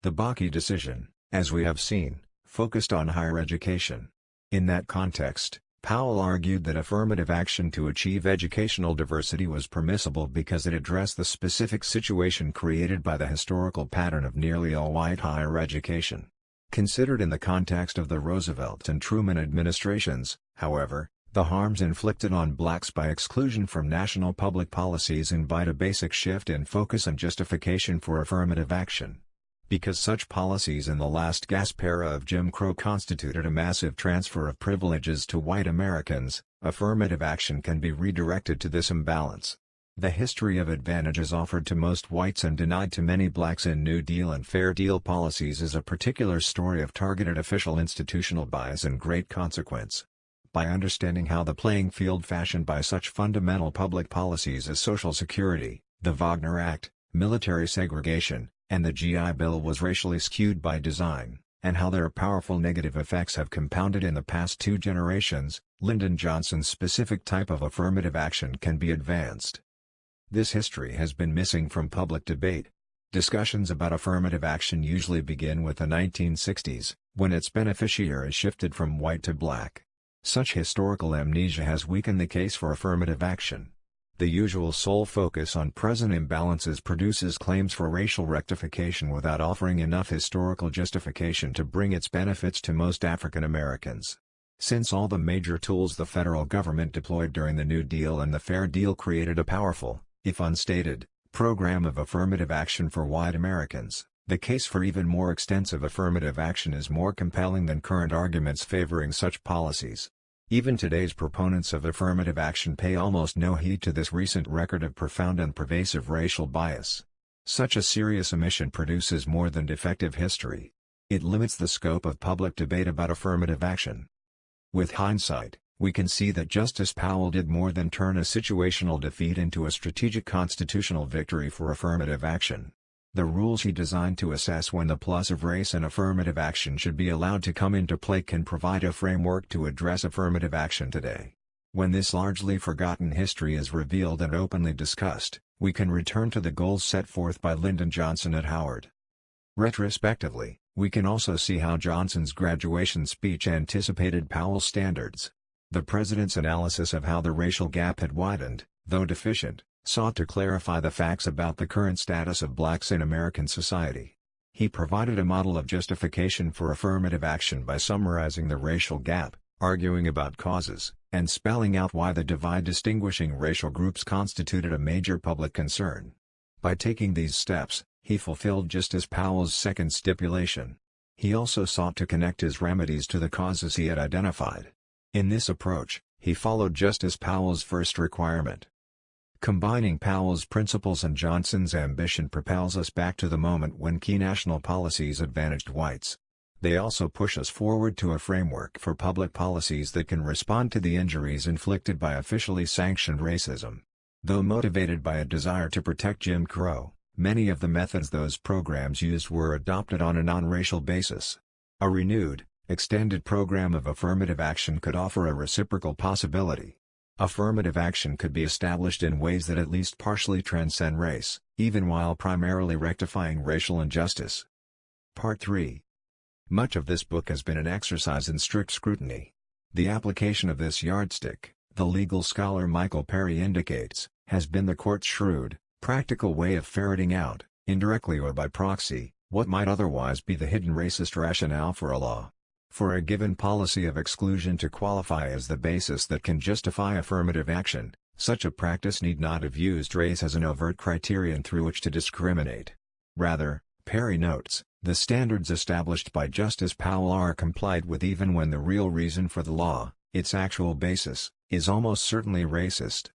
The Bakke decision, as we have seen, focused on higher education. In that context, Powell argued that affirmative action to achieve educational diversity was permissible because it addressed the specific situation created by the historical pattern of nearly all-white higher education. Considered in the context of the Roosevelt and Truman administrations, however, The harms inflicted on blacks by exclusion from national public policies invite a basic shift in focus and justification for affirmative action. Because such policies in the last gasp era of Jim Crow constituted a massive transfer of privileges to white Americans, affirmative action can be redirected to this imbalance. The history of advantages offered to most whites and denied to many blacks in New Deal and Fair Deal policies is a particular story of targeted official institutional bias and great consequence. By understanding how the playing field fashioned by such fundamental public policies as Social Security, the Wagner Act, military segregation, and the GI Bill was racially skewed by design, and how their powerful negative effects have compounded in the past 2 generations, Lyndon Johnson's specific type of affirmative action can be advanced. This history has been missing from public debate. Discussions about affirmative action usually begin with the 1960s, when its beneficiaries shifted from white to black. Such historical amnesia has weakened the case for affirmative action. The usual sole focus on present imbalances produces claims for racial rectification without offering enough historical justification to bring its benefits to most African Americans. Since all the major tools the federal government deployed during the New Deal and the Fair Deal created a powerful, if unstated, program of affirmative action for white Americans, the case for even more extensive affirmative action is more compelling than current arguments favoring such policies. Even today's proponents of affirmative action pay almost no heed to this recent record of profound and pervasive racial bias. Such a serious omission produces more than defective history. It limits the scope of public debate about affirmative action. With hindsight, we can see that Justice Powell did more than turn a situational defeat into a strategic constitutional victory for affirmative action. The rules he designed to assess when the plus of race and affirmative action should be allowed to come into play can provide a framework to address affirmative action today. When this largely forgotten history is revealed and openly discussed, we can return to the goals set forth by Lyndon Johnson at Howard. Retrospectively, we can also see how Johnson's graduation speech anticipated Powell's standards. The president's analysis of how the racial gap had widened, though deficient, sought to clarify the facts about the current status of blacks in American society. He provided a model of justification for affirmative action by summarizing the racial gap, arguing about causes, and spelling out why the divide distinguishing racial groups constituted a major public concern. By taking these steps, he fulfilled Justice Powell's second stipulation. He also sought to connect his remedies to the causes he had identified. In this approach, he followed Justice Powell's first requirement. Combining Powell's principles and Johnson's ambition propels us back to the moment when key national policies advantaged whites. They also push us forward to a framework for public policies that can respond to the injuries inflicted by officially sanctioned racism. Though motivated by a desire to protect Jim Crow, many of the methods those programs used were adopted on a non-racial basis. A renewed, extended program of affirmative action could offer a reciprocal possibility. Affirmative action could be established in ways that at least partially transcend race, even while primarily rectifying racial injustice. Part 3. Much of this book has been an exercise in strict scrutiny. The application of this yardstick, the legal scholar Michael Perry indicates, has been the court's shrewd, practical way of ferreting out, indirectly or by proxy, what might otherwise be the hidden racist rationale for a law. For a given policy of exclusion to qualify as the basis that can justify affirmative action, such a practice need not have used race as an overt criterion through which to discriminate. Rather, Perry notes, the standards established by Justice Powell are complied with even when the real reason for the law, its actual basis, is almost certainly racist.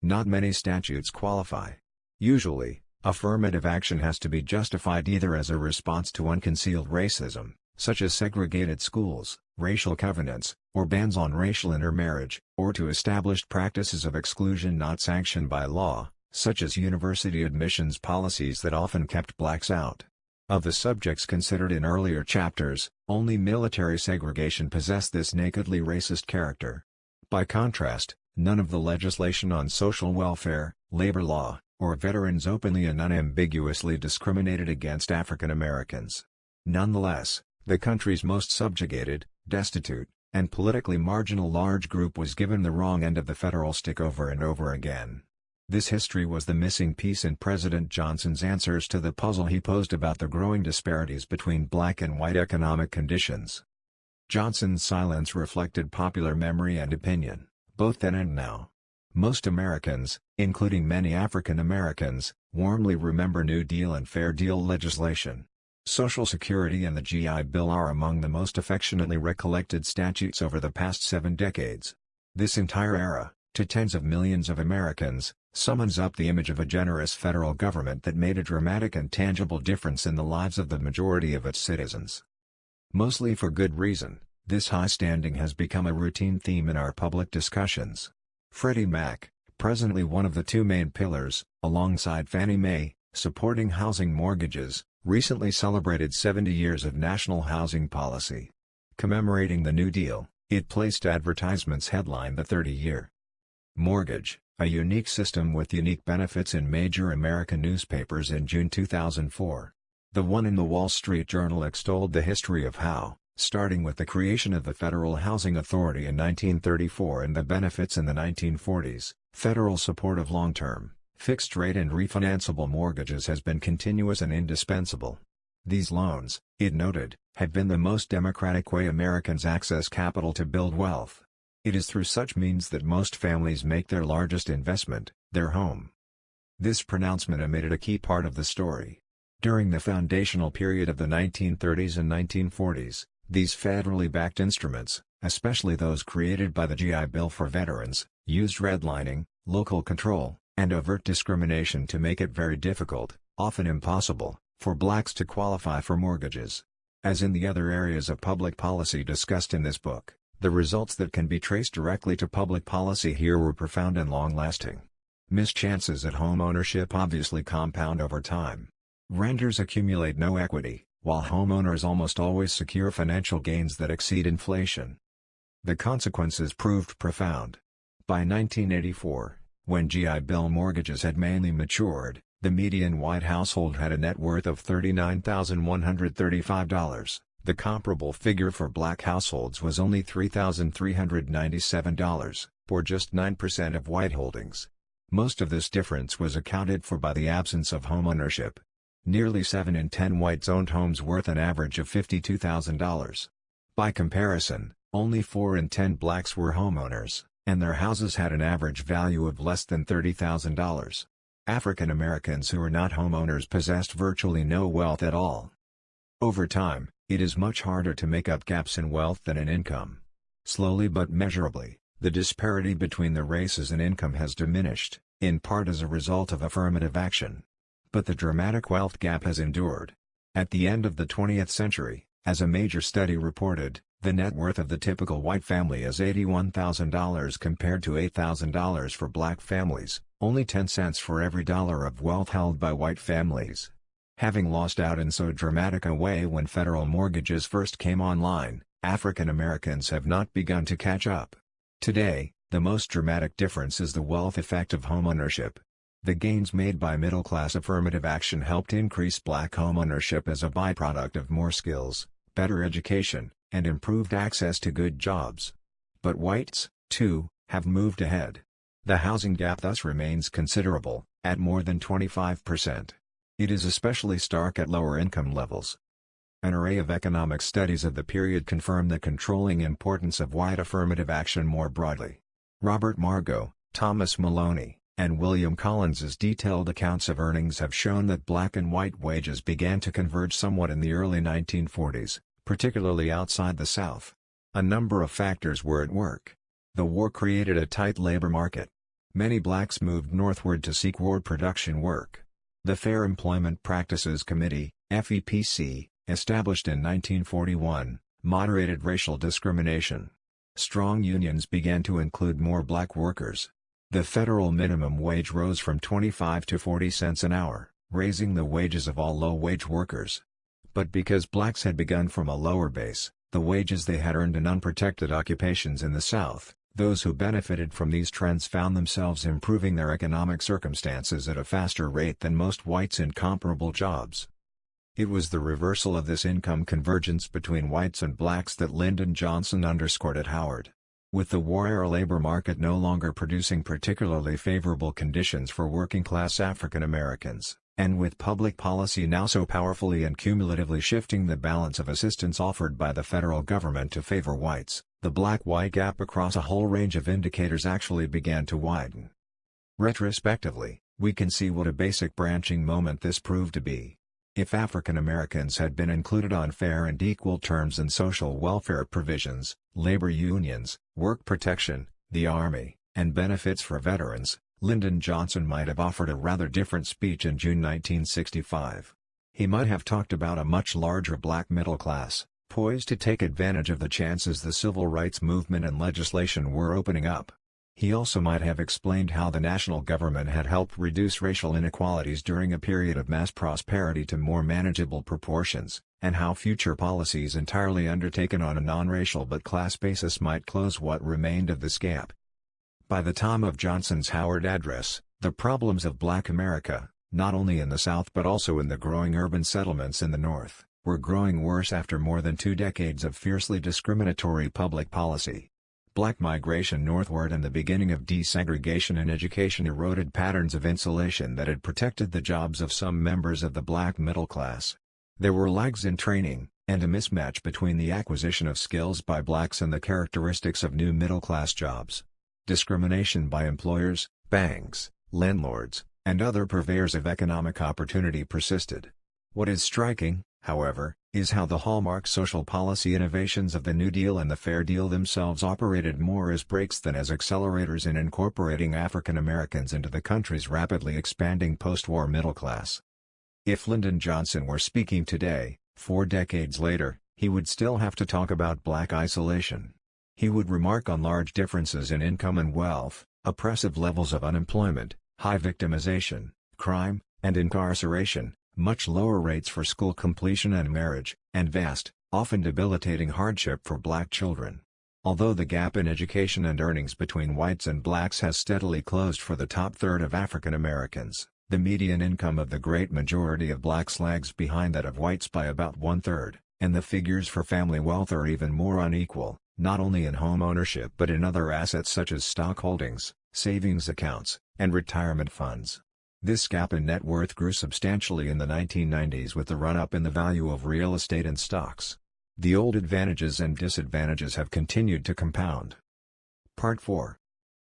Not many statutes qualify. Usually, affirmative action has to be justified either as a response to unconcealed racism, such as segregated schools, racial covenants, or bans on racial intermarriage, or to established practices of exclusion not sanctioned by law, such as university admissions policies that often kept blacks out. Of the subjects considered in earlier chapters, only military segregation possessed this nakedly racist character. By contrast, none of the legislation on social welfare, labor law, or veterans openly and unambiguously discriminated against African Americans. Nonetheless, the country's most subjugated, destitute, and politically marginal large group was given the wrong end of the federal stick over and over again. This history was the missing piece in President Johnson's answers to the puzzle he posed about the growing disparities between black and white economic conditions. Johnson's silence reflected popular memory and opinion, both then and now. Most Americans, including many African Americans, warmly remember New Deal and Fair Deal legislation. Social Security and the GI Bill are among the most affectionately recollected statutes over the past 7 decades. This entire era, to tens of millions of Americans, summons up the image of a generous federal government that made a dramatic and tangible difference in the lives of the majority of its citizens. Mostly for good reason, this high standing has become a routine theme in our public discussions. Freddie Mac, presently one of the 2 main pillars, alongside Fannie Mae, supporting housing mortgages, recently celebrated 70 years of national housing policy. Commemorating the New Deal, it placed advertisements headline the 30-year mortgage, a unique system with unique benefits in major American newspapers in June 2004. The one in the Wall Street Journal extolled the history of how, starting with the creation of the Federal Housing Authority in 1934 and the benefits in the 1940s, federal support of long-term, fixed-rate and refinanceable mortgages has been continuous and indispensable. These loans, it noted, have been the most democratic way Americans access capital to build wealth. It is through such means that most families make their largest investment, their home. This pronouncement omitted a key part of the story. During the foundational period of the 1930s and 1940s, these federally backed instruments, especially those created by the GI Bill for veterans, used redlining, local control, and overt discrimination to make it very difficult, often impossible, for blacks to qualify for mortgages. As in the other areas of public policy discussed in this book, the results that can be traced directly to public policy here were profound and long-lasting. Mischances at home ownership obviously compound over time. Renters accumulate no equity, while homeowners almost always secure financial gains that exceed inflation. The consequences proved profound. By 1984, when GI Bill mortgages had mainly matured, the median white household had a net worth of $39,135. The comparable figure for black households was only $3,397, or just 9% of white holdings. Most of this difference was accounted for by the absence of homeownership. Nearly 7 in 10 whites owned homes worth an average of $52,000. By comparison, only 4 in 10 blacks were homeowners, and their houses had an average value of less than $30,000. African Americans who were not homeowners possessed virtually no wealth at all. Over time, it is much harder to make up gaps in wealth than in income. Slowly but measurably, the disparity between the races in income has diminished, in part as a result of affirmative action. But the dramatic wealth gap has endured. At the end of the 20th century, as a major study reported, the net worth of the typical white family is $81,000 compared to $8,000 for black families, only 10 cents for every dollar of wealth held by white families. Having lost out in so dramatic a way when federal mortgages first came online, African Americans have not begun to catch up. Today, the most dramatic difference is the wealth effect of homeownership. The gains made by middle-class affirmative action helped increase black homeownership as a byproduct of more skills, better education, and improved access to good jobs. But whites, too, have moved ahead. The housing gap thus remains considerable, at more than 25%. It is especially stark at lower income levels. An array of economic studies of the period confirm the controlling importance of white affirmative action more broadly. Robert Margo, Thomas Maloney, and William Collins's detailed accounts of earnings have shown that black and white wages began to converge somewhat in the early 1940s, particularly outside the South. A number of factors were at work. The war created a tight labor market. Many blacks moved northward to seek war production work. The Fair Employment Practices Committee, FEPC, established in 1941, moderated racial discrimination. Strong unions began to include more black workers. The federal minimum wage rose from 25 to 40 cents an hour, raising the wages of all low-wage workers. But because blacks had begun from a lower base, the wages they had earned in unprotected occupations in the South, those who benefited from these trends found themselves improving their economic circumstances at a faster rate than most whites in comparable jobs. It was the reversal of this income convergence between whites and blacks that Lyndon Johnson underscored at Howard. With the war-era labor market no longer producing particularly favorable conditions for working-class African Americans, And with public policy now so powerfully and cumulatively shifting the balance of assistance offered by the federal government to favor whites, the black-white gap across a whole range of indicators actually began to widen. Retrospectively, we can see what a basic branching moment this proved to be. If African Americans had been included on fair and equal terms in social welfare provisions, labor unions, work protection, the Army, and benefits for veterans, Lyndon Johnson might have offered a rather different speech in June 1965. He might have talked about a much larger black middle class, poised to take advantage of the chances the civil rights movement and legislation were opening up. He also might have explained how the national government had helped reduce racial inequalities during a period of mass prosperity to more manageable proportions, and how future policies entirely undertaken on a non-racial but class basis might close what remained of this gap. By the time of Johnson's Howard address, the problems of Black America, not only in the South but also in the growing urban settlements in the North, were growing worse after more than 2 decades of fiercely discriminatory public policy. Black migration northward and the beginning of desegregation in education eroded patterns of insulation that had protected the jobs of some members of the black middle class. There were lags in training, and a mismatch between the acquisition of skills by blacks and the characteristics of new middle-class jobs. Discrimination by employers, banks, landlords, and other purveyors of economic opportunity persisted. What is striking, however, is how the hallmark social policy innovations of the New Deal and the Fair Deal themselves operated more as brakes than as accelerators in incorporating African Americans into the country's rapidly expanding post-war middle class. If Lyndon Johnson were speaking today, 4 decades later, he would still have to talk about black isolation. He would remark on large differences in income and wealth, oppressive levels of unemployment, high victimization, crime, and incarceration, much lower rates for school completion and marriage, and vast, often debilitating hardship for black children. Although the gap in education and earnings between whites and blacks has steadily closed for the top third of African Americans, the median income of the great majority of blacks lags behind that of whites by about 1/3, and the figures for family wealth are even more unequal, not only in home ownership but in other assets such as stock holdings, savings accounts, and retirement funds. This gap in net worth grew substantially in the 1990s with the run-up in the value of real estate and stocks. The old advantages and disadvantages have continued to compound. Part 4.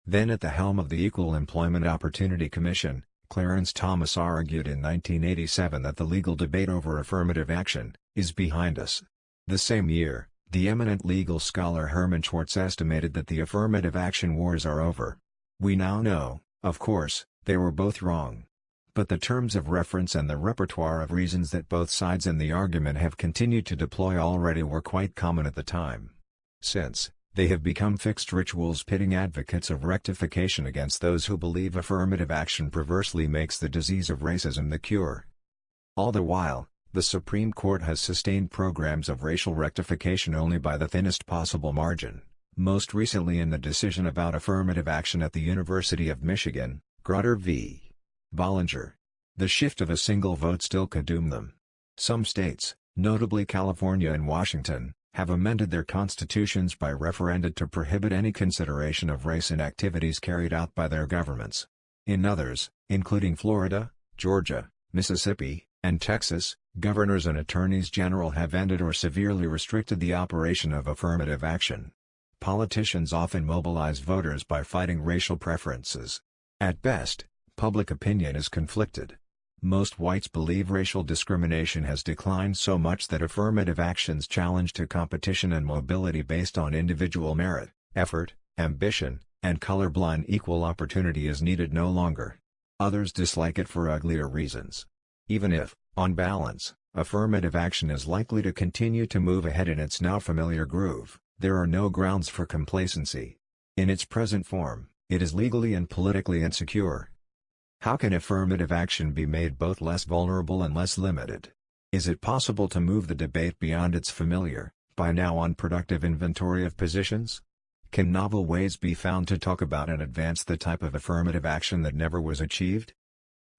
Then at the helm of the Equal Employment Opportunity Commission, Clarence Thomas argued in 1987 that the legal debate over affirmative action is behind us. The same year, the eminent legal scholar Herman Schwartz estimated that the affirmative action wars are over. We now know, of course, they were both wrong. But the terms of reference and the repertoire of reasons that both sides in the argument have continued to deploy already were quite common at the time. Since, they have become fixed rituals pitting advocates of rectification against those who believe affirmative action perversely makes the disease of racism the cure. All the while, the Supreme Court has sustained programs of racial rectification only by the thinnest possible margin, most recently in the decision about affirmative action at the University of Michigan, Grutter v. Bollinger. The shift of a single vote still could doom them. Some states, notably California and Washington, have amended their constitutions by referenda to prohibit any consideration of race in activities carried out by their governments. In others, including Florida, Georgia, Mississippi, and Texas, governors and attorneys general have ended or severely restricted the operation of affirmative action. Politicians often mobilize voters by fighting racial preferences. At best, public opinion is conflicted. Most whites believe racial discrimination has declined so much that affirmative action's challenge to competition and mobility based on individual merit, effort, ambition, and colorblind equal opportunity is needed no longer. Others dislike it for uglier reasons. Even if, on balance, affirmative action is likely to continue to move ahead in its now familiar groove, there are no grounds for complacency. In its present form, it is legally and politically insecure. How can affirmative action be made both less vulnerable and less limited? Is it possible to move the debate beyond its familiar, by now unproductive inventory of positions? Can novel ways be found to talk about and advance the type of affirmative action that never was achieved?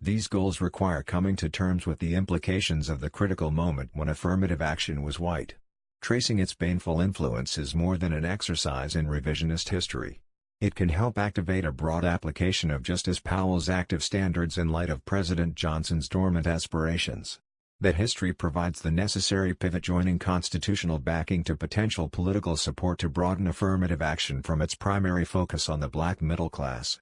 These goals require coming to terms with the implications of the critical moment when affirmative action was white. Tracing its baneful influence is more than an exercise in revisionist history. It can help activate a broad application of Justice Powell's active standards in light of President Johnson's dormant aspirations. That history provides the necessary pivot, joining constitutional backing to potential political support to broaden affirmative action from its primary focus on the black middle class.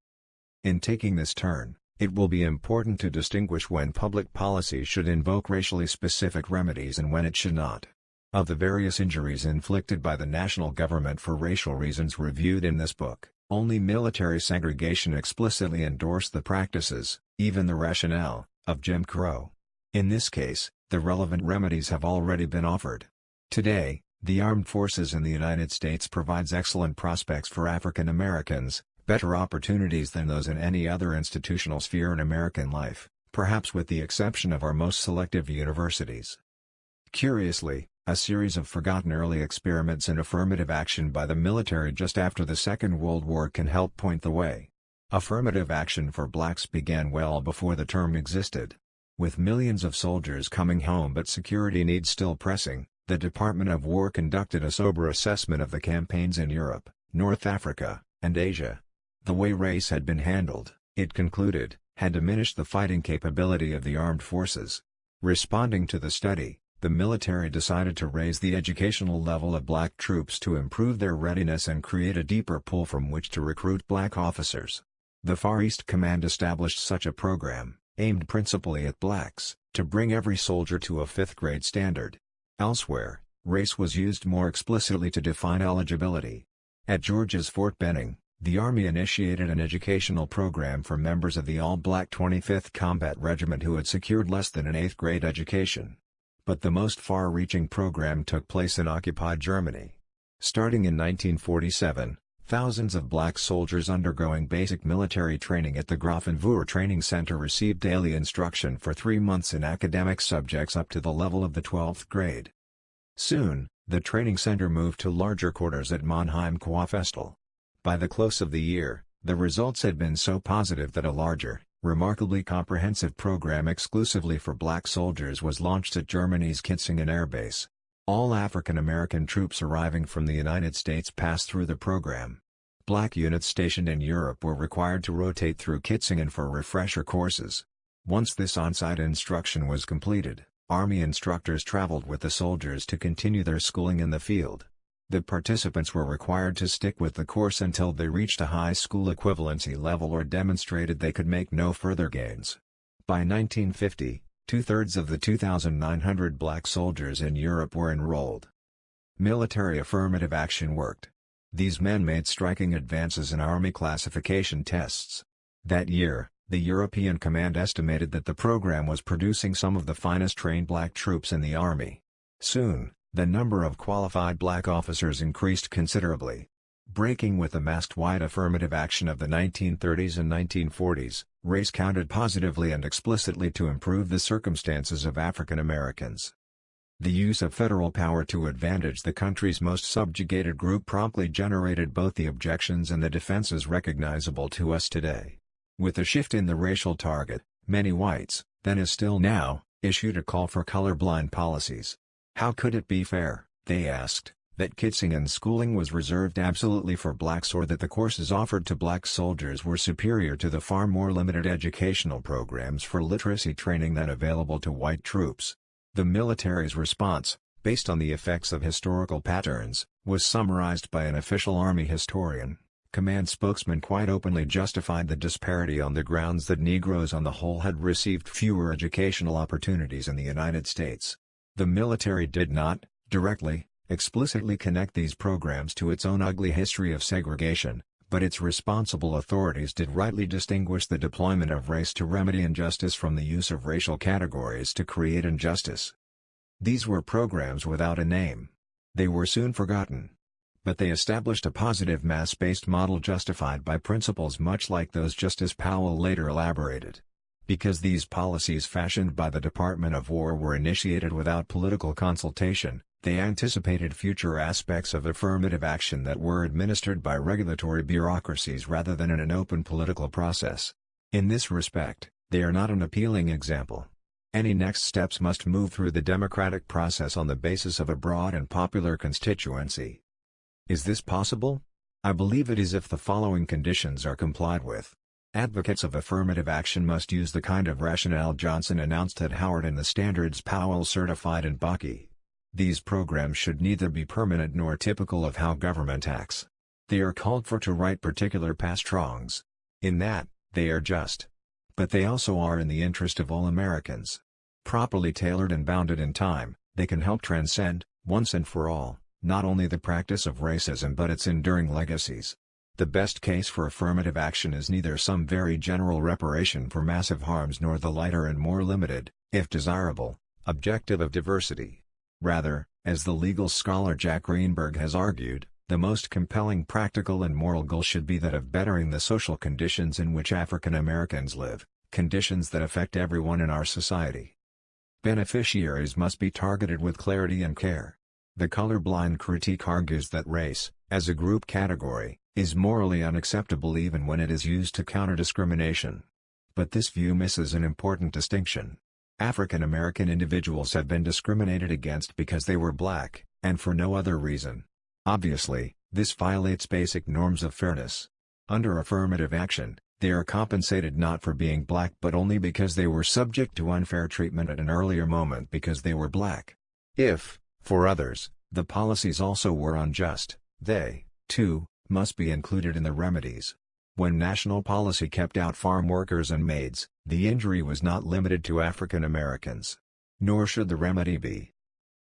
In taking this turn, it will be important to distinguish when public policy should invoke racially specific remedies and when it should not. Of the various injuries inflicted by the national government for racial reasons reviewed in this book, only military segregation explicitly endorsed the practices, even the rationale, of Jim Crow. In this case, the relevant remedies have already been offered. Today, the armed forces in the United States provides excellent prospects for African Americans, better opportunities than those in any other institutional sphere in American life, perhaps with the exception of our most selective universities. Curiously, a series of forgotten early experiments in affirmative action by the military just after the Second World War can help point the way. Affirmative action for blacks began well before the term existed. With millions of soldiers coming home but security needs still pressing, the Department of War conducted a sober assessment of the campaigns in Europe, North Africa, and Asia. The way race had been handled, it concluded, had diminished the fighting capability of the armed forces. Responding to the study, the military decided to raise the educational level of black troops to improve their readiness and create a deeper pool from which to recruit black officers. The Far East Command established such a program, aimed principally at blacks, to bring every soldier to a fifth-grade standard. Elsewhere, race was used more explicitly to define eligibility. At Georgia's Fort Benning, the Army initiated an educational program for members of the all-black 25th Combat Regiment who had secured less than an 8th-grade education. But the most far-reaching program took place in occupied Germany. Starting in 1947, thousands of black soldiers undergoing basic military training at the Grafenwoehr Training Center received daily instruction for 3 months in academic subjects up to the level of the 12th grade. Soon, the training center moved to larger quarters at Mannheim-Kurfürst. By the close of the year, the results had been so positive that a larger, remarkably comprehensive program exclusively for black soldiers was launched at Germany's Kitzingen Air Base. All African American troops arriving from the United States passed through the program. Black units stationed in Europe were required to rotate through Kitzingen for refresher courses. Once this on-site instruction was completed, Army instructors traveled with the soldiers to continue their schooling in the field. The participants were required to stick with the course until they reached a high school equivalency level or demonstrated they could make no further gains. By 1950, 2/3 of the 2,900 black soldiers in Europe were enrolled. Military affirmative action worked. These men made striking advances in Army classification tests. That year, the European Command estimated that the program was producing some of the finest trained black troops in the Army. Soon, the number of qualified black officers increased considerably. Breaking with the masked white affirmative action of the 1930s and 1940s, race counted positively and explicitly to improve the circumstances of African Americans. The use of federal power to advantage the country's most subjugated group promptly generated both the objections and the defenses recognizable to us today. With a shift in the racial target, many whites, then as still now, issued a call for colorblind policies. How could it be fair, they asked, that Kitzingen schooling was reserved absolutely for blacks, or that the courses offered to black soldiers were superior to the far more limited educational programs for literacy training than available to white troops? The military's response, based on the effects of historical patterns, was summarized by an official Army historian. Command spokesman quite openly justified the disparity on the grounds that Negroes on the whole had received fewer educational opportunities in the United States. The military did not, directly, explicitly connect these programs to its own ugly history of segregation, but its responsible authorities did rightly distinguish the deployment of race to remedy injustice from the use of racial categories to create injustice. These were programs without a name. They were soon forgotten. But they established a positive mass-based model justified by principles much like those Justice Powell later elaborated. Because these policies fashioned by the Department of War were initiated without political consultation, they anticipated future aspects of affirmative action that were administered by regulatory bureaucracies rather than in an open political process. In this respect, they are not an appealing example. Any next steps must move through the democratic process on the basis of a broad and popular constituency. Is this possible? I believe it is if the following conditions are complied with. Advocates of affirmative action must use the kind of rationale Johnson announced at Howard and the standards Powell certified in Bucky. These programs should neither be permanent nor typical of how government acts. They are called for to right particular past wrongs. In that, they are just. But they also are in the interest of all Americans. Properly tailored and bounded in time, they can help transcend, once and for all, not only the practice of racism but its enduring legacies. The best case for affirmative action is neither some very general reparation for massive harms nor the lighter and more limited, if desirable, objective of diversity. Rather, as the legal scholar Jack Greenberg has argued, the most compelling practical and moral goal should be that of bettering the social conditions in which African Americans live, conditions that affect everyone in our society. Beneficiaries must be targeted with clarity and care. The colorblind critique argues that race, as a group category, is morally unacceptable even when it is used to counter discrimination. But this view misses an important distinction. African American individuals have been discriminated against because they were black, and for no other reason. Obviously, this violates basic norms of fairness. Under affirmative action, they are compensated not for being black but only because they were subject to unfair treatment at an earlier moment because they were black. If, for others, the policies also were unjust, they, too, must be included in the remedies. When national policy kept out farm workers and maids, the injury was not limited to African Americans. Nor should the remedy be.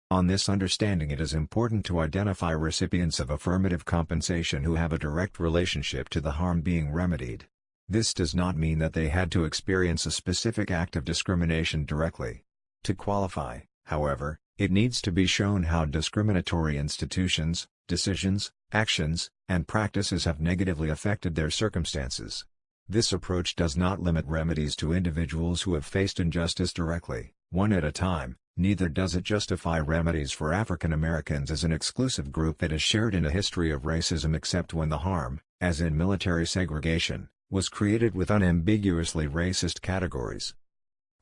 On this understanding, it is important to identify recipients of affirmative compensation who have a direct relationship to the harm being remedied. This does not mean that they had to experience a specific act of discrimination directly. To qualify, however, it needs to be shown how discriminatory institutions, decisions, actions, and practices have negatively affected their circumstances. This approach does not limit remedies to individuals who have faced injustice directly, one at a time, neither does it justify remedies for African Americans as an exclusive group that is shared in a history of racism except when the harm, as in military segregation, was created with unambiguously racist categories.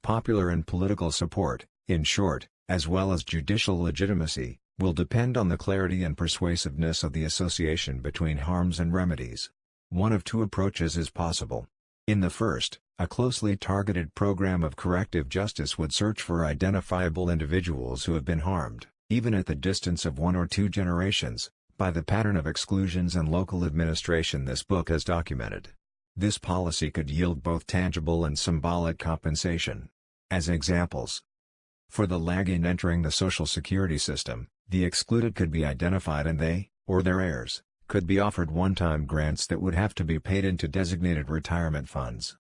Popular and political support, in short, as well as judicial legitimacy, will depend on the clarity and persuasiveness of the association between harms and remedies. One of two approaches is possible. In the first, a closely targeted program of corrective justice would search for identifiable individuals who have been harmed, even at the distance of 1 or 2 generations, by the pattern of exclusions and local administration this book has documented. This policy could yield both tangible and symbolic compensation. As examples, for the lag in entering the Social Security system, the excluded could be identified and they, or their heirs, could be offered one-time grants that would have to be paid into designated retirement funds.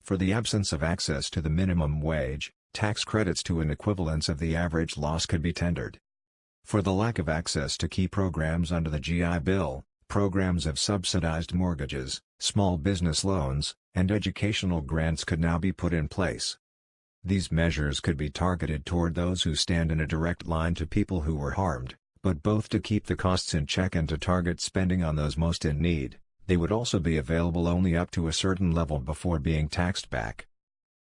For the absence of access to the minimum wage, tax credits to an equivalence of the average loss could be tendered. For the lack of access to key programs under the GI Bill, programs of subsidized mortgages, small business loans, and educational grants could now be put in place. These measures could be targeted toward those who stand in a direct line to people who were harmed, but both to keep the costs in check and to target spending on those most in need. They would also be available only up to a certain level before being taxed back.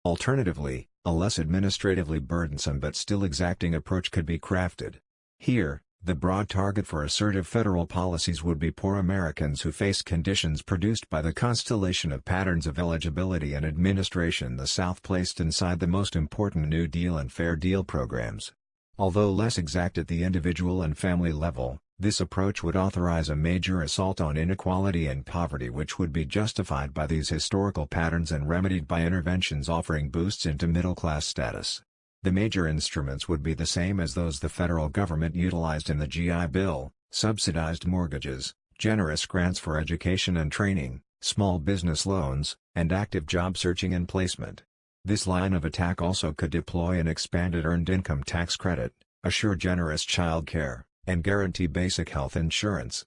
Alternatively, a less administratively burdensome but still exacting approach could be crafted. Here, the broad target for assertive federal policies would be poor Americans who face conditions produced by the constellation of patterns of eligibility and administration the South placed inside the most important New Deal and Fair Deal programs. Although less exact at the individual and family level, this approach would authorize a major assault on inequality and poverty which would be justified by these historical patterns and remedied by interventions offering boosts into middle-class status. The major instruments would be the same as those the federal government utilized in the GI Bill: subsidized mortgages, generous grants for education and training, small business loans, and active job searching and placement. This line of attack also could deploy an expanded earned income tax credit, assure generous child care, and guarantee basic health insurance.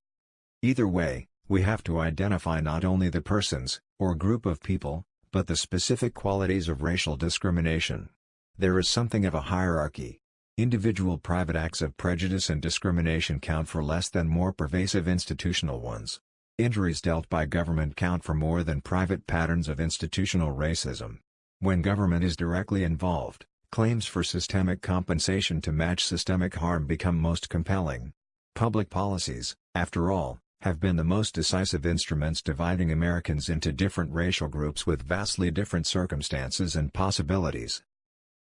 Either way, we have to identify not only the persons, or group of people, but the specific qualities of racial discrimination. There is something of a hierarchy. Individual private acts of prejudice and discrimination count for less than more pervasive institutional ones. Injuries dealt by government count for more than private patterns of institutional racism. When government is directly involved, claims for systemic compensation to match systemic harm become most compelling. Public policies, after all, have been the most decisive instruments dividing Americans into different racial groups with vastly different circumstances and possibilities.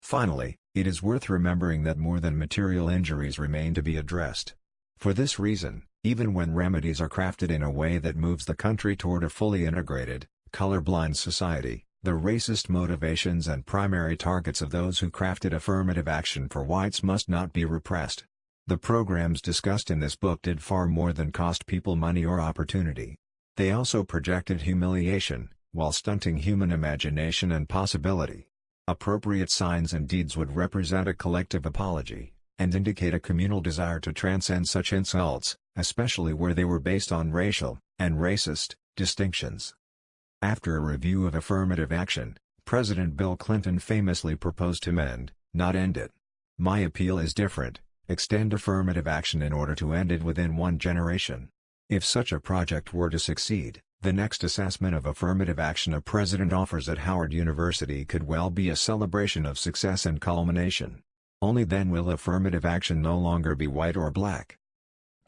Finally, it is worth remembering that more than material injuries remain to be addressed. For this reason, even when remedies are crafted in a way that moves the country toward a fully integrated, colorblind society, the racist motivations and primary targets of those who crafted affirmative action for whites must not be repressed. The programs discussed in this book did far more than cost people money or opportunity. They also projected humiliation, while stunting human imagination and possibility. Appropriate signs and deeds would represent a collective apology, and indicate a communal desire to transcend such insults, especially where they were based on racial, and racist, distinctions. After a review of affirmative action, President Bill Clinton famously proposed to mend, not end it. My appeal is different: extend affirmative action in order to end it within one generation. If such a project were to succeed, the next assessment of affirmative action a president offers at Howard University could well be a celebration of success and culmination. Only then will affirmative action no longer be white or black. /